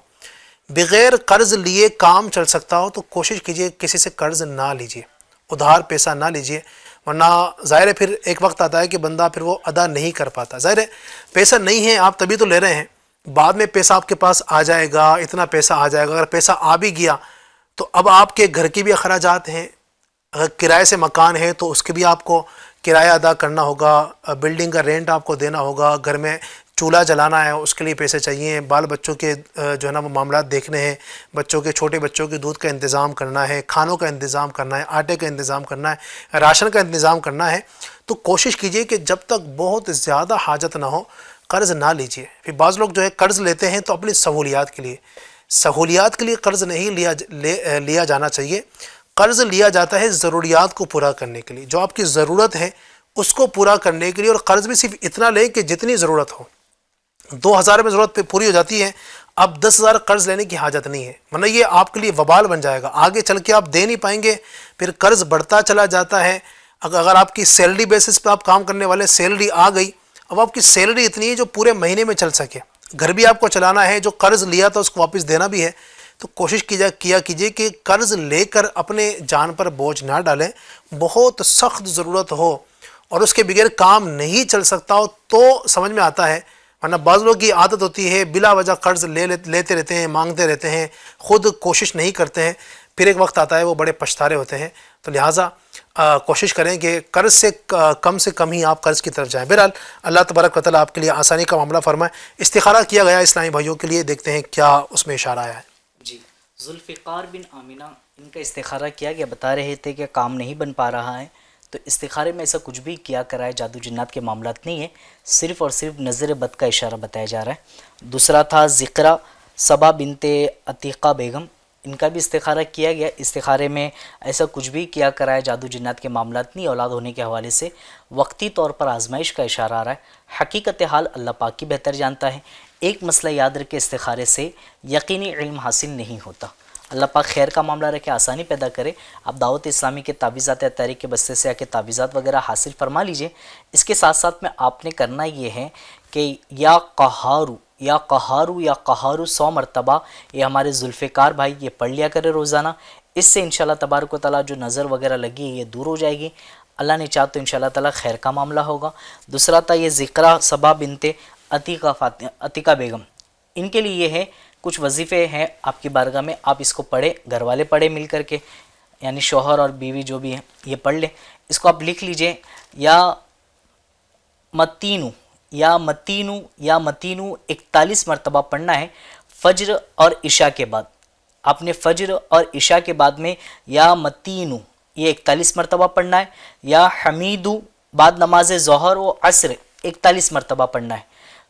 بغیر قرض لیے کام چل سکتا ہو تو کوشش کیجئے کسی سے قرض نہ لیجئے، ادھار پیسہ نہ لیجئے، ورنہ ظاہر ہے پھر ایک وقت آتا ہے کہ بندہ پھر وہ ادا نہیں کر پاتا۔ ظاہر ہے پیسہ نہیں ہے آپ تبھی تو لے رہے ہیں، بعد میں پیسہ آپ کے پاس آ جائے گا، اتنا پیسہ آ جائے گا، اگر پیسہ آ بھی گیا تو اب آپ کے گھر کی بھی اخراجات ہیں، اگر کرائے سے مکان ہے تو اس کے بھی آپ کو کرایہ ادا کرنا ہوگا، بلڈنگ کا رینٹ آپ کو دینا ہوگا، گھر میں چولہا جلانا ہے اس کے لیے پیسے چاہیے، بال بچوں کے جو ہے نا وہ معاملات دیکھنے ہیں، بچوں کے چھوٹے بچوں کے دودھ کا انتظام کرنا ہے، کھانوں کا انتظام کرنا ہے، آٹے کا انتظام کرنا ہے، راشن کا انتظام کرنا ہے، تو کوشش کیجئے کہ جب تک بہت زیادہ حاجت نہ ہو قرض نہ لیجئے۔ پھر بعض لوگ جو ہے قرض لیتے ہیں تو اپنی سہولیات کے لیے قرض نہیں لیا جانا چاہیے، قرض لیا جاتا ہے ضروریات کو پورا کرنے کے لیے، جو آپ کی ضرورت ہے اس کو پورا کرنے کے لیے، اور قرض بھی صرف اتنا لیں کہ جتنی ضرورت ہو۔ 2000 میں ضرورت پوری ہو جاتی ہے، اب 10,000 قرض لینے کی حاجت نہیں ہے، ورنہ یہ آپ کے لیے وبال بن جائے گا، آگے چل کے آپ دے نہیں پائیں گے، پھر قرض بڑھتا چلا جاتا ہے۔ اگر آپ کی سیلری بیسس پہ آپ کام کرنے والے، سیلری آ گئی، اب آپ کی سیلری اتنی ہے جو پورے مہینے میں چل سکے، گھر بھی آپ کو چلانا ہے، جو قرض لیا تھا اس کو واپس دینا بھی ہے، تو کوشش کیا کیجئے کہ قرض لے کر اپنے جان پر بوجھ نہ ڈالیں، بہت سخت ضرورت ہو اور اس کے بغیر کام نہیں چل سکتا ہو تو سمجھ میں آتا ہے ورنہ بعض لوگوں کی عادت ہوتی ہے بلا وجہ قرض لیتے رہتے ہیں، مانگتے رہتے ہیں، خود کوشش نہیں کرتے ہیں، پھر ایک وقت آتا ہے وہ بڑے پچھتارے ہوتے ہیں. تو لہٰذا کوشش کریں کہ قرض سے کم ہی آپ قرض کی طرف جائیں. بہرحال اللہ تبارک و تعالیٰ آپ کے لیے آسانی کا معاملہ فرمائے. استخارہ کیا گیا اسلامی بھائیوں کے لیے، دیکھتے ہیں کیا اس میں اشارہ آیا ہے. جی، ذوالفقار بن آمنہ ان کا استخارہ کیا گیا، بتا رہے تھے کہ کام نہیں بن پا رہا ہے. تو استخارے میں ایسا کچھ بھی کیا کرا ہے، جادو جنات کے معاملات نہیں ہے، صرف اور صرف نظر بد کا اشارہ بتایا جا رہا ہے. دوسرا تھا ذکرہ صبا بنت عتیقہ بیگم، ان کا بھی استخارہ کیا گیا. استخارے میں ایسا کچھ بھی کیا کرا ہے، جادو جنات کے معاملات نہیں، اولاد ہونے کے حوالے سے وقتی طور پر آزمائش کا اشارہ آ رہا ہے. حقیقت حال اللہ پاک کی بہتر جانتا ہے. ایک مسئلہ یاد رکھے، استخارے سے یقینی علم حاصل نہیں ہوتا. اللہ پاک خیر کا معاملہ رکھے، آسانی پیدا کرے. آپ دعوت اسلامی کے تعویذات تحریک کے بستے سے آ کے تعویذات وغیرہ حاصل فرما لیجئے. اس کے ساتھ ساتھ میں آپ نے کرنا یہ ہے کہ یا قہارو یا قہارو یا قہارو 100 مرتبہ یہ ہمارے ذوالفقار بھائی یہ پڑھ لیا کرے روزانہ. اس سے انشاءاللہ تبارک و تعالیٰ جو نظر وغیرہ لگی ہے یہ دور ہو جائے گی. اللہ نے چاہ تو انشاءاللہ تعالیٰ خیر کا معاملہ ہوگا. دوسرا تھا یہ ذکرہ صبا بنت عتیقہ بیگم، ان کے لیے یہ ہے کچھ وظیفے ہیں آپ کی بارگاہ میں، آپ اس کو پڑھیں، گھر والے پڑھیں مل کر کے، یعنی شوہر اور بیوی جو بھی ہیں یہ پڑھ لیں. اس کو آپ لکھ لیجئے، یا متینو یا متینو یا متینو 41 مرتبہ پڑھنا ہے فجر اور عشاء کے بعد. آپ نے فجر اور عشاء کے بعد میں یا متینو یہ 41 مرتبہ پڑھنا ہے. یا حمیدو بعد نماز ظہر و عصر 41 مرتبہ پڑھنا ہے.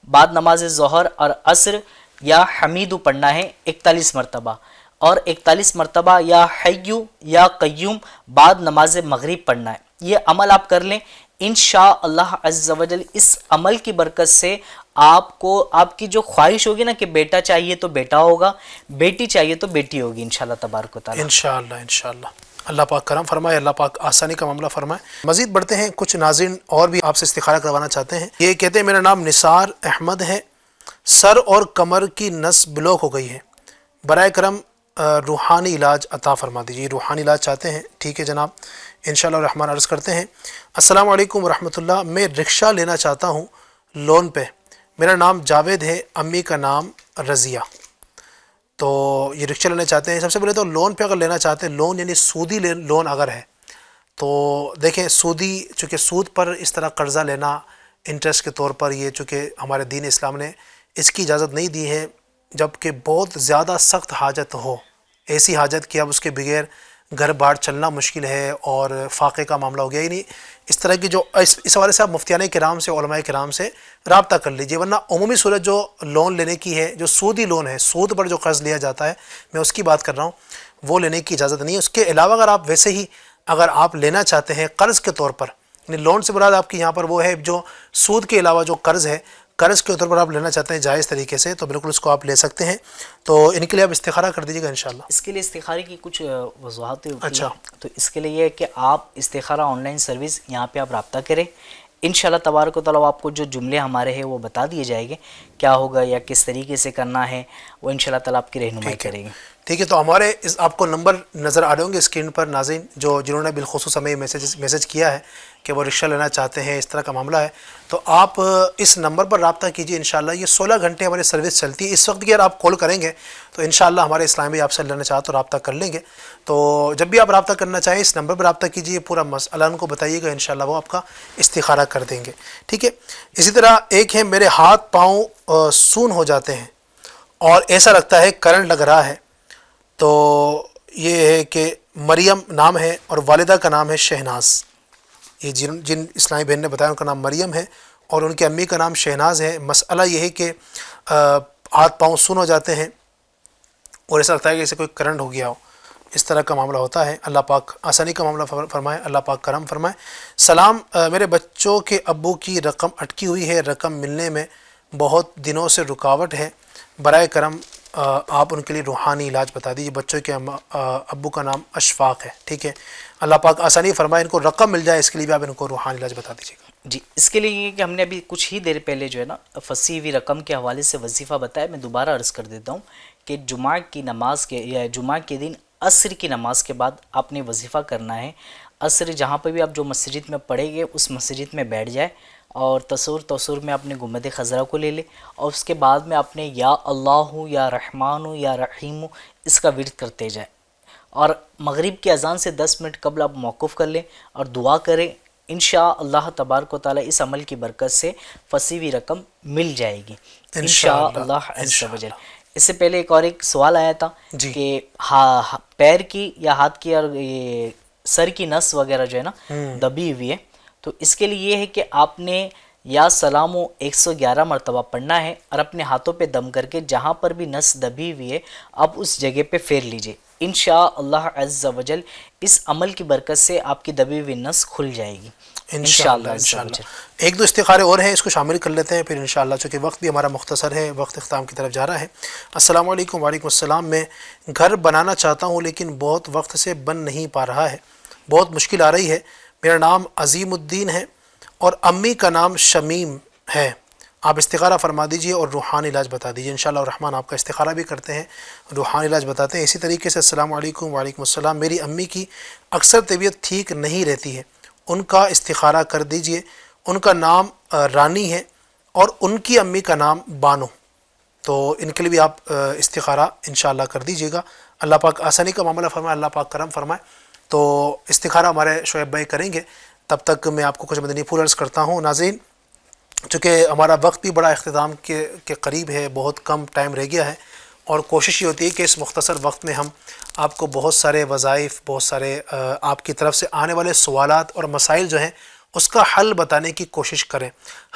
بعد نماز ظہر اور عصر یا حمیدو پڑھنا ہے 41 مرتبہ. اور 41 مرتبہ یا حیو یا قیوم بعد نماز مغرب پڑھنا ہے. یہ عمل آپ کر لیں انشاءاللہ عز و جل. اس عمل کی برکت سے آپ کو آپ کی جو خواہش ہوگی نا کہ بیٹا چاہیے تو بیٹا ہوگا، بیٹی چاہیے تو بیٹی ہوگی انشاءاللہ تبارک و تعالیٰ. انشاءاللہ اللہ پاک کرم فرمائے، اللہ پاک آسانی کا معاملہ فرمائے. مزید بڑھتے ہیں، کچھ ناظرین اور بھی آپ سے استخارہ کروانا چاہتے ہیں. یہ کہتے ہیں میرا نام نثار احمد ہے، سر اور کمر کی نس بلاک ہو گئی ہے، برائے کرم روحانی علاج عطا فرما دیجیے. روحانی علاج چاہتے ہیں. ٹھیک ہے جناب، انشاءاللہ الرحمن عرض کرتے ہیں. السلام علیکم ورحمۃ اللہ. میں رکشہ لینا چاہتا ہوں لون پہ. میرا نام جاوید ہے، امی کا نام رضیہ. تو یہ رکشہ لینا چاہتے ہیں. سب سے پہلے تو لون پہ اگر لینا چاہتے ہیں، لون یعنی سودی لون اگر ہے تو دیکھیں سودی، چونکہ سود پر اس طرح قرضہ لینا انٹرسٹ کے طور پر، یہ چونکہ ہمارے دین اسلام نے اس کی اجازت نہیں دی ہے، جبکہ بہت زیادہ سخت حاجت ہو، ایسی حاجت کہ اب اس کے بغیر گھر بار چلنا مشکل ہے اور فاقے کا معاملہ ہو گیا. یعنی اس طرح کی جو اس حوالے سے آپ مفتیان کرام سے، علماء کرام سے رابطہ کر لیجئے. ورنہ عمومی صورت جو لون لینے کی ہے، جو سودی لون ہے، سود پر جو قرض لیا جاتا ہے، میں اس کی بات کر رہا ہوں، وہ لینے کی اجازت نہیں ہے. اس کے علاوہ اگر آپ ویسے ہی اگر آپ لینا چاہتے ہیں قرض کے طور پر، یعنی لون سے مراد آپ کی یہاں پر وہ ہے جو سود کے علاوہ جو قرض ہے، قرض کے طور پر آپ لینا چاہتے ہیں جائز طریقے سے، تو بالکل اس کو آپ لے سکتے ہیں. تو ان کے لیے آپ استخارہ کر دیجیے گا انشاءاللہ. اس کے لیے استخارے کی کچھ وضاحات ہوتی ہیں. اچھا، تو اس کے لیے یہ ہے کہ آپ استخارہ آن لائن سروس یہاں پہ آپ رابطہ کریں. انشاءاللہ تبارک و تعالیٰ آپ کو جو جملے ہمارے ہیں وہ بتا دیے جائیں گے، کیا ہوگا یا کس طریقے سے کرنا ہے، وہ انشاءاللہ تعالیٰ آپ کی رہنمائی کریں گے. ٹھیک ہے. تو ہمارے آپ کو نمبر نظر آ رہے ہوں گے اسکرین پر ناظرین، جنہوں نے بالخصوص ہمیں میسج کیا ہے کہ وہ رکشہ لینا چاہتے ہیں، اس طرح کا معاملہ ہے، تو آپ اس نمبر پر رابطہ کیجیے. انشاءاللہ یہ 16 گھنٹے ہماری سروس چلتی ہے. اس وقت کی اگر آپ کال کریں گے تو انشاءاللہ ہمارے اسلام بھی آپ سے لینا چاہتے تو رابطہ کر لیں گے. تو جب بھی آپ رابطہ کرنا چاہیں اس نمبر پر رابطہ کیجیے، پورا مسئلہ ان کو بتائیے گا، انشاءاللہ وہ آپ کا استخارہ کر دیں گے. ٹھیک ہے. اسی طرح ایک ہے میرے ہاتھ پاؤں سون ہو جاتے ہیں اور ایسا لگتا ہے کرنٹ لگ رہا ہے. تو یہ ہے کہ مریم نام ہے اور والدہ کا نام ہے شہناز. یہ جن اسلامی بہن نے بتایا ان کا نام مریم ہے اور ان کے امی کا نام شہناز ہے. مسئلہ یہ ہے کہ ہاتھ پاؤں سن ہو جاتے ہیں اور ایسا لگتا ہے کہ جیسے کوئی کرنٹ ہو گیا ہو، اس طرح کا معاملہ ہوتا ہے. اللہ پاک آسانی کا معاملہ فرمائے، اللہ پاک کرم فرمائے. سلام، میرے بچوں کے ابو کی رقم اٹکی ہوئی ہے، رقم ملنے میں بہت دنوں سے رکاوٹ ہے، برائے کرم آپ ان کے لیے روحانی علاج بتا دیجیے. بچوں کے ابو کا نام اشفاق ہے. ٹھیک ہے. اللہ پاک آسانی فرمائے، ان کو رقم مل جائے، اس کے لیے بھی آپ ان کو روحانی علاج بتا دیجیے گا. جی، اس کے لیے یہ کہ ہم نے ابھی کچھ ہی دیر پہلے جو ہے نا پھنسی ہوئی رقم کے حوالے سے وظیفہ بتایا. میں دوبارہ عرض کر دیتا ہوں کہ جمعہ کی نماز کے یا جمعہ کے دن عصر کی نماز کے بعد آپ نے وظیفہ کرنا ہے. عصر جہاں پہ بھی آپ جو مسجد میں پڑھیں گے اس مسجد میں بیٹھ جائے اور تصور میں اپنے گنبد خضرا کو لے لے اور اس کے بعد میں اپنے یا اللہ یا رحمان یا رحیم اس کا ورد کرتے جائے اور مغرب کی اذان سے 10 منٹ قبل آپ موقف کر لیں اور دعا کریں. انشاءاللہ تبارک و تعالی اس عمل کی برکت سے پھنسی ہوئی رقم مل جائے گی انشاءاللہ عز و جل. اس سے پہلے ایک سوال آیا تھا کہ پیر کی یا ہاتھ کی اور یہ سر کی نس وغیرہ جو ہے نا دبی ہوئی ہے، تو اس کے لیے یہ ہے کہ آپ نے یا سلام 111 مرتبہ پڑھنا ہے اور اپنے ہاتھوں پہ دم کر کے جہاں پر بھی نس دبی ہوئی ہے آپ اس جگہ پہ پھیر لیجئے. انشاءاللہ عز و جل اس عمل کی برکت سے آپ کی دبی ہوئی نس کھل جائے گی انشاءاللہ. ایک دو استخارے اور ہیں، اس کو شامل کر لیتے ہیں پھر انشاءاللہ، چونکہ وقت بھی ہمارا مختصر ہے، وقت اختتام کی طرف جا رہا ہے. السلام علیکم. وعلیکم السلام. میں گھر بنانا چاہتا ہوں لیکن بہت وقت سے بن نہیں پا رہا ہے، بہت مشکل آ رہی ہے. میرا نام عظیم الدین ہے اور امی کا نام شمیم ہے. آپ استخارہ فرما دیجئے اور روحانی علاج بتا دیجئے. انشاءاللہ الرحمن آپ کا استخارہ بھی کرتے ہیں، روحانی علاج بتاتے ہیں. اسی طریقے سے السلام علیکم. وعلیکم السلام. میری امی کی اکثر طبیعت ٹھیک نہیں رہتی ہے، ان کا استخارہ کر دیجئے. ان کا نام رانی ہے اور ان کی امی کا نام بانو، تو ان کے لیے بھی آپ استخارہ انشاءاللہ کر دیجئے گا. اللہ پاک آسانی کا معاملہ فرمائے، اللہ پاک کرم فرمائے. تو استخارہ ہمارے شعیب بھائی کریں گے، تب تک میں آپ کو کچھ مدنی پھول عرض کرتا ہوں. ناظرین، چونکہ ہمارا وقت بھی بڑا اختتام کے قریب ہے، بہت کم ٹائم رہ گیا ہے اور کوشش یہ ہوتی ہے کہ اس مختصر وقت میں ہم آپ کو بہت سارے وظائف، بہت سارے آپ کی طرف سے آنے والے سوالات اور مسائل جو ہیں اس کا حل بتانے کی کوشش کریں.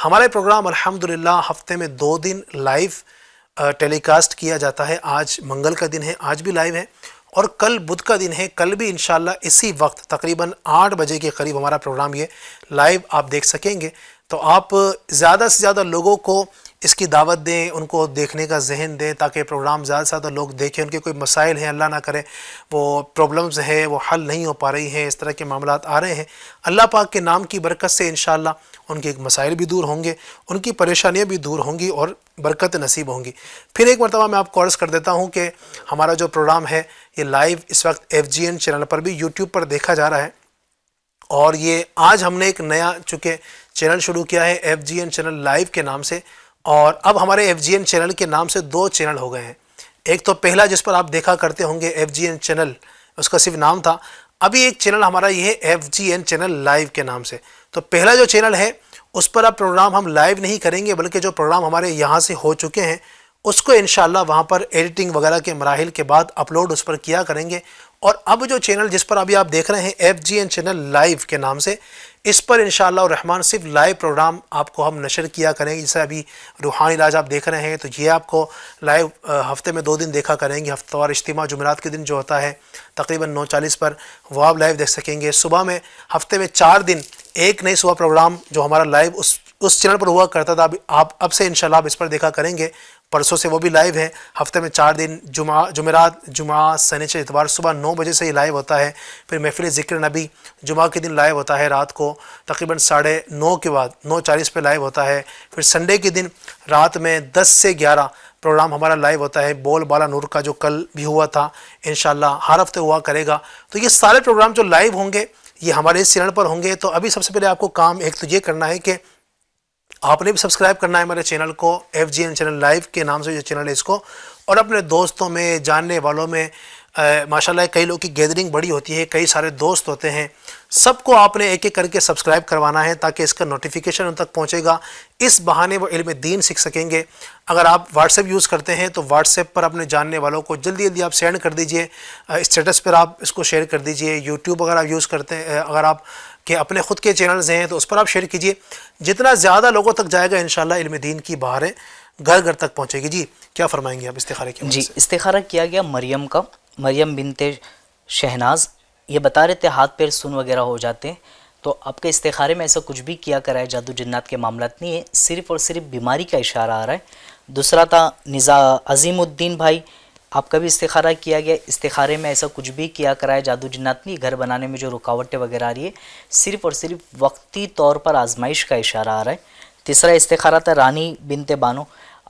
ہمارے پروگرام الحمدللہ ہفتے میں 2 دن لائیو ٹیلی کاسٹ کیا جاتا ہے. آج منگل کا دن ہے، آج بھی لائیو ہے، اور کل بدھ کا دن ہے، کل بھی انشاءاللہ اسی وقت تقریباً 8 بجے کے قریب ہمارا پروگرام یہ لائیو آپ دیکھ سکیں گے. تو آپ زیادہ سے زیادہ لوگوں کو اس کی دعوت دیں، ان کو دیکھنے کا ذہن دیں تاکہ پروگرام زیادہ سے زیادہ لوگ دیکھیں. ان کے کوئی مسائل ہیں، اللہ نہ کرے وہ پرابلمز ہیں، وہ حل نہیں ہو پا رہی ہیں، اس طرح کے معاملات آ رہے ہیں، اللہ پاک کے نام کی برکت سے انشاءاللہ ان کے مسائل بھی دور ہوں گے، ان کی پریشانیاں بھی دور ہوں گی اور برکت نصیب ہوں گی. پھر ایک مرتبہ میں آپ کو عرض کر دیتا ہوں کہ ہمارا جو پروگرام ہے یہ لائیو اس وقت FGN چینل پر بھی یوٹیوب پر دیکھا جا رہا ہے، اور یہ آج ہم نے ایک نیا چونکہ چینل شروع کیا ہے FGN چینل لائیو کے نام سے، اور اب ہمارے FGN چینل کے نام سے 2 چینل ہو گئے ہیں. ایک تو پہلا جس پر آپ دیکھا کرتے ہوں گے FGN چینل، اس کا صرف نام تھا. ابھی ایک چینل ہمارا یہ ہے FGN چینل لائیو کے نام سے. تو پہلا جو چینل ہے اس پر اب پروگرام ہم لائیو نہیں کریں گے، بلکہ جو پروگرام ہمارے یہاں سے ہو چکے ہیں اس کو انشاءاللہ وہاں پر ایڈیٹنگ وغیرہ کے مراحل کے بعد اپلوڈ اس پر کیا کریں گے. اور اب جو چینل جس پر ابھی آپ دیکھ رہے ہیں FGN چینل لائیو کے نام سے، اس پر انشاءاللہ الرحمن صرف لائیو پروگرام آپ کو ہم نشر کیا کریں گے. جیسے ابھی روحانی علاج آپ دیکھ رہے ہیں تو یہ آپ کو لائیو ہفتے میں 2 دن دیکھا کریں گے. ہفتہ وار اجتماع جمعرات کے دن جو ہوتا ہے تقریباً 9:40 پر، وہ آپ لائیو دیکھ سکیں گے. صبح میں ہفتے میں 4 دن ایک نئی صبح پروگرام جو ہمارا لائیو اس چینل پر ہوا کرتا تھا، آپ اب سے انشاءاللہ آپ اس پر دیکھا کریں گے. پرسوں سے وہ بھی لائیو ہے. ہفتے میں 4 دن جمعرات، جمعہ، سنیچر، اتوار صبح 9 بجے سے ہی لائیو ہوتا ہے. پھر محفل ذکر نبی جمعہ کے دن لائیو ہوتا ہے رات کو تقریباً 9:30 کے بعد 9:40 پہ لائیو ہوتا ہے. پھر سنڈے کے دن رات میں 10 سے 11 پروگرام ہمارا لائیو ہوتا ہے. بول بالا نور کا جو کل بھی ہوا تھا انشاءاللہ ہر ہفتے ہوا کرے گا. تو یہ سارے پروگرام جو لائیو ہوں گے یہ ہمارے اس چینل پر ہوں گے. تو ابھی سب سے پہلے آپ کو کام ایک تو یہ کرنا ہے کہ آپ نے بھی سبسکرائب کرنا ہے ہمارے چینل کو، FGN چینل لائیو کے نام سے جو چینل ہے اس کو، اور اپنے دوستوں میں، جاننے والوں میں، ماشاءاللہ کئی لوگ کی گیدرنگ بڑی ہوتی ہے، کئی سارے دوست ہوتے ہیں، سب کو آپ نے ایک ایک کر کے سبسکرائب کروانا ہے تاکہ اس کا نوٹیفیکیشن ان تک پہنچے گا. اس بہانے وہ علم دین سیکھ سکیں گے. اگر آپ واٹس ایپ یوز کرتے ہیں تو واٹس ایپ پر اپنے جاننے والوں کو جلدی جلدی آپ سینڈ کر دیجئے، اسٹیٹس پر آپ اس کو شیئر کر دیجئے. یوٹیوب اگر آپ یوز کرتے ہیں، اگر آپ کہ اپنے خود کے چینلز ہیں تو اس پر آپ شیئر کیجئے. جتنا زیادہ لوگوں تک جائے گا انشاءاللہ علم دین کی بہاریں گھر گھر تک پہنچے گی. جی کیا فرمائیں گے آپ استخارے کے جی استخارہ کیا گیا مریم کا، مریم بنت شہناز. یہ بتا رہے تھے ہاتھ پیر سن وغیرہ ہو جاتے ہیں، تو آپ کے استخارے میں ایسا کچھ بھی کیا کرا ہے، جادو جنات کے معاملات نہیں ہے، صرف اور صرف بیماری کا اشارہ آ رہا ہے. دوسرا تھا عظیم الدین بھائی، آپ کا بھی استخارہ کیا گیا. استخارے میں ایسا کچھ بھی کیا کرا ہے، جادو جنات نہیں، گھر بنانے میں جو رکاوٹیں وغیرہ آ رہی ہے صرف اور صرف وقتی طور پر آزمائش کا اشارہ آ رہا ہے. تیسرا استخارہ تھا رانی بنت بانو،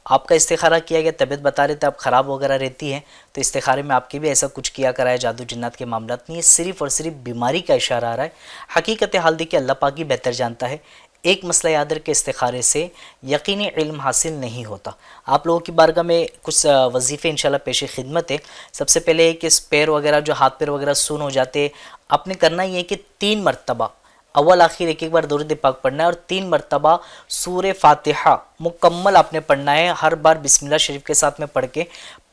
آپ کا استخارہ کیا گیا, طبیعت بتا رہے تھے آپ خراب وغیرہ رہتی ہے, تو استخارے میں آپ کی بھی ایسا کچھ کیا کرا ہے, جادو جنات کے معاملات نہیں ہے, صرف اور صرف بیماری کا اشارہ آ رہا ہے. حقیقت حال دیکھیے اللہ پاک ہی بہتر جانتا ہے. ایک مسئلہ یاد رکھ کے استخارے سے یقینی علم حاصل نہیں ہوتا. آپ لوگوں کی بارگاہ میں کچھ وظیفے انشاءاللہ پیش خدمت ہے. سب سے پہلے کہ پیر وغیرہ جو ہاتھ پیر وغیرہ سون ہو جاتے, آپ نے کرنا یہ ہے کہ 3 مرتبہ اول آخر ایک بار درود پاک پڑھنا ہے, اور 3 مرتبہ سورہ فاتحہ مکمل آپ نے پڑھنا ہے. ہر بار بسم اللہ شریف کے ساتھ میں پڑھ کے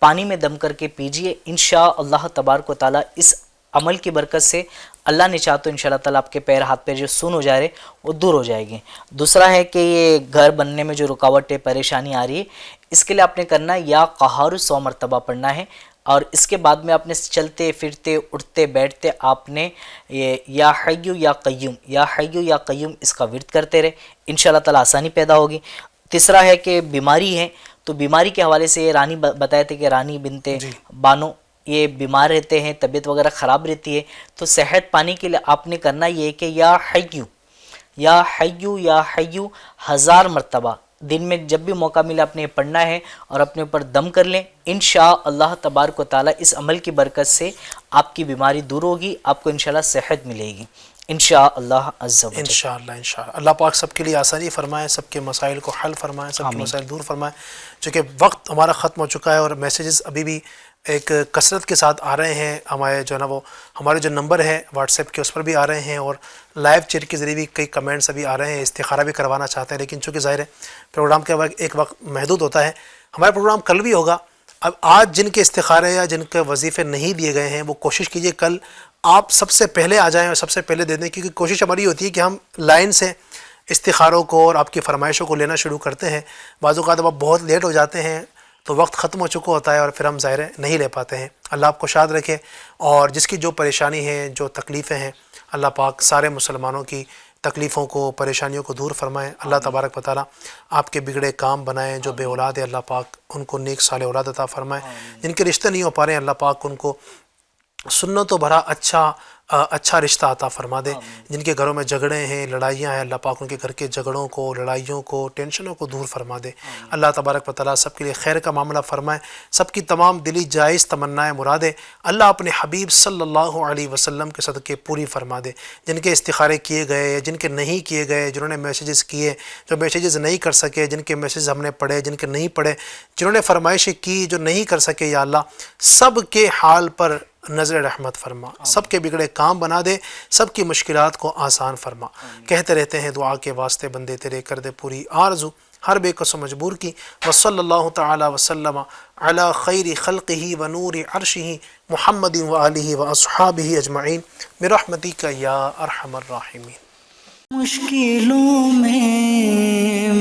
پانی میں دم کر کے پیجئے. انشاءاللہ تبارک و تعالیٰ اس عمل کی برکت سے اللہ نے چاہ تو انشاءاللہ تعالیٰ آپ کے پیر ہاتھ پیر جو سون ہو جا رہے وہ دور ہو جائے گی. دوسرا ہے کہ یہ گھر بننے میں جو رکاوٹ ہے, پریشانی آ رہی ہے, اس کے لیے آپ نے کرنا ہے یا قہار 100 مرتبہ پڑھنا ہے, اور اس کے بعد میں آپ نے چلتے پھرتے اٹھتے بیٹھتے آپ نے یہ یا حیو یا قیوم یا حیو یا قیوم اس کا ورد کرتے رہے, انشاءاللہ تعالیٰ آسانی پیدا ہوگی. تیسرا ہے کہ بیماری ہے, تو بیماری کے حوالے سے یہ رانی بتائے تھے کہ رانی بنت بانو یہ بیمار رہتے ہیں, طبیعت وغیرہ خراب رہتی ہے, تو صحت پانے کے لیے آپ نے کرنا یہ ہے کہ یا حیو یا حیو یا حیو 1000 مرتبہ دن میں جب بھی موقع ملے آپ نے پڑھنا ہے, اور اپنے اوپر دم کر لیں. انشاءاللہ تبارک و تعالیٰ اس عمل کی برکت سے آپ کی بیماری دور ہوگی, آپ کو انشاءاللہ صحت ملے گی انشاءاللہ عز و جل. انشاءاللہ اللہ پاک سب کے لیے آسانی فرمائے, سب کے مسائل کو حل فرمائے, سب کے مسائل دور فرمائے. چونکہ وقت ہمارا ختم ہو چکا ہے اور میسیجز ابھی بھی ایک کثرت کے ساتھ آ رہے ہیں. ہمارے جو ہے نا وہ ہمارے جو نمبر ہے واٹس ایپ کے اس پر بھی آ رہے ہیں, اور لائیو چیٹ کے ذریعے بھی کئی کمنٹس ابھی آ رہے ہیں. استخارہ بھی کروانا چاہتے ہیں, لیکن چونکہ ظاہر ہے پروگرام کے ایک وقت محدود ہوتا ہے. ہمارا پروگرام کل بھی ہوگا. اب آج جن کے استخارے یا جن کے وظیفے نہیں دیے گئے ہیں وہ کوشش کیجئے کل آپ سب سے پہلے آ جائیں اور سب سے پہلے دے دیں, کیونکہ کوشش ہماری ہوتی ہے کہ ہم لائن سے استخاروں کو اور آپ کی فرمائشوں کو لینا شروع کرتے ہیں. بعض اوقات اب آپ بہت لیٹ ہو جاتے ہیں تو وقت ختم ہو چکا ہوتا ہے اور پھر ہم ظاہر نہیں لے پاتے ہیں. اللہ آپ کو شاد رکھے, اور جس کی جو پریشانی ہے, جو تکلیفیں ہیں, اللہ پاک سارے مسلمانوں کی تکلیفوں کو, پریشانیوں کو دور فرمائیں. اللہ تبارک و تعالیٰ آپ کے بگڑے کام بنائیں. جو بے اولاد ہے اللہ پاک ان کو نیک صالح اولاد عطا فرمائیں. جن کے رشتے نہیں ہو پا رہے ہیں اللہ پاک ان کو سنتوں بھرا اچھا رشتہ عطا فرما دے. جن کے گھروں میں جھگڑے ہیں, لڑائیاں ہیں, اللہ پاک ان کے گھر کے جھگڑوں کو, لڑائیوں کو, ٹینشنوں کو دور فرما دے. اللہ تبارک و تعالیٰ سب کے لیے خیر کا معاملہ فرمائے. سب کی تمام دلی جائز تمنائیں مرادیں اللہ اپنے حبیب صلی اللہ علیہ وسلم کے صدقے پوری فرما دے. جن کے استخارے کیے گئے, جن کے نہیں کیے گئے, جنہوں نے میسیجز کیے, جو میسیجز نہیں کر سکے, جن کے میسیجز ہم نے پڑھے, جن کے نہیں پڑھے, جنہوں نے فرمائشیں کی جو نہیں کر سکے, یا اللہ سب کے حال پر نظر رحمت فرما. سب کے بگڑے کام بنا دے, سب کی مشکلات کو آسان فرما. کہتے رہتے ہیں دعا کے واسطے بندے تیرے کر دے پوری آرزو ہر بے کس و مجبور کی. وصلی اللہ تعالی وسلم علی خیر خلقہ و نور عرشہ محمد و آلہ و اصحابہ اجمعین برحمتک یا ارحم الراحمین. مشکلوں میں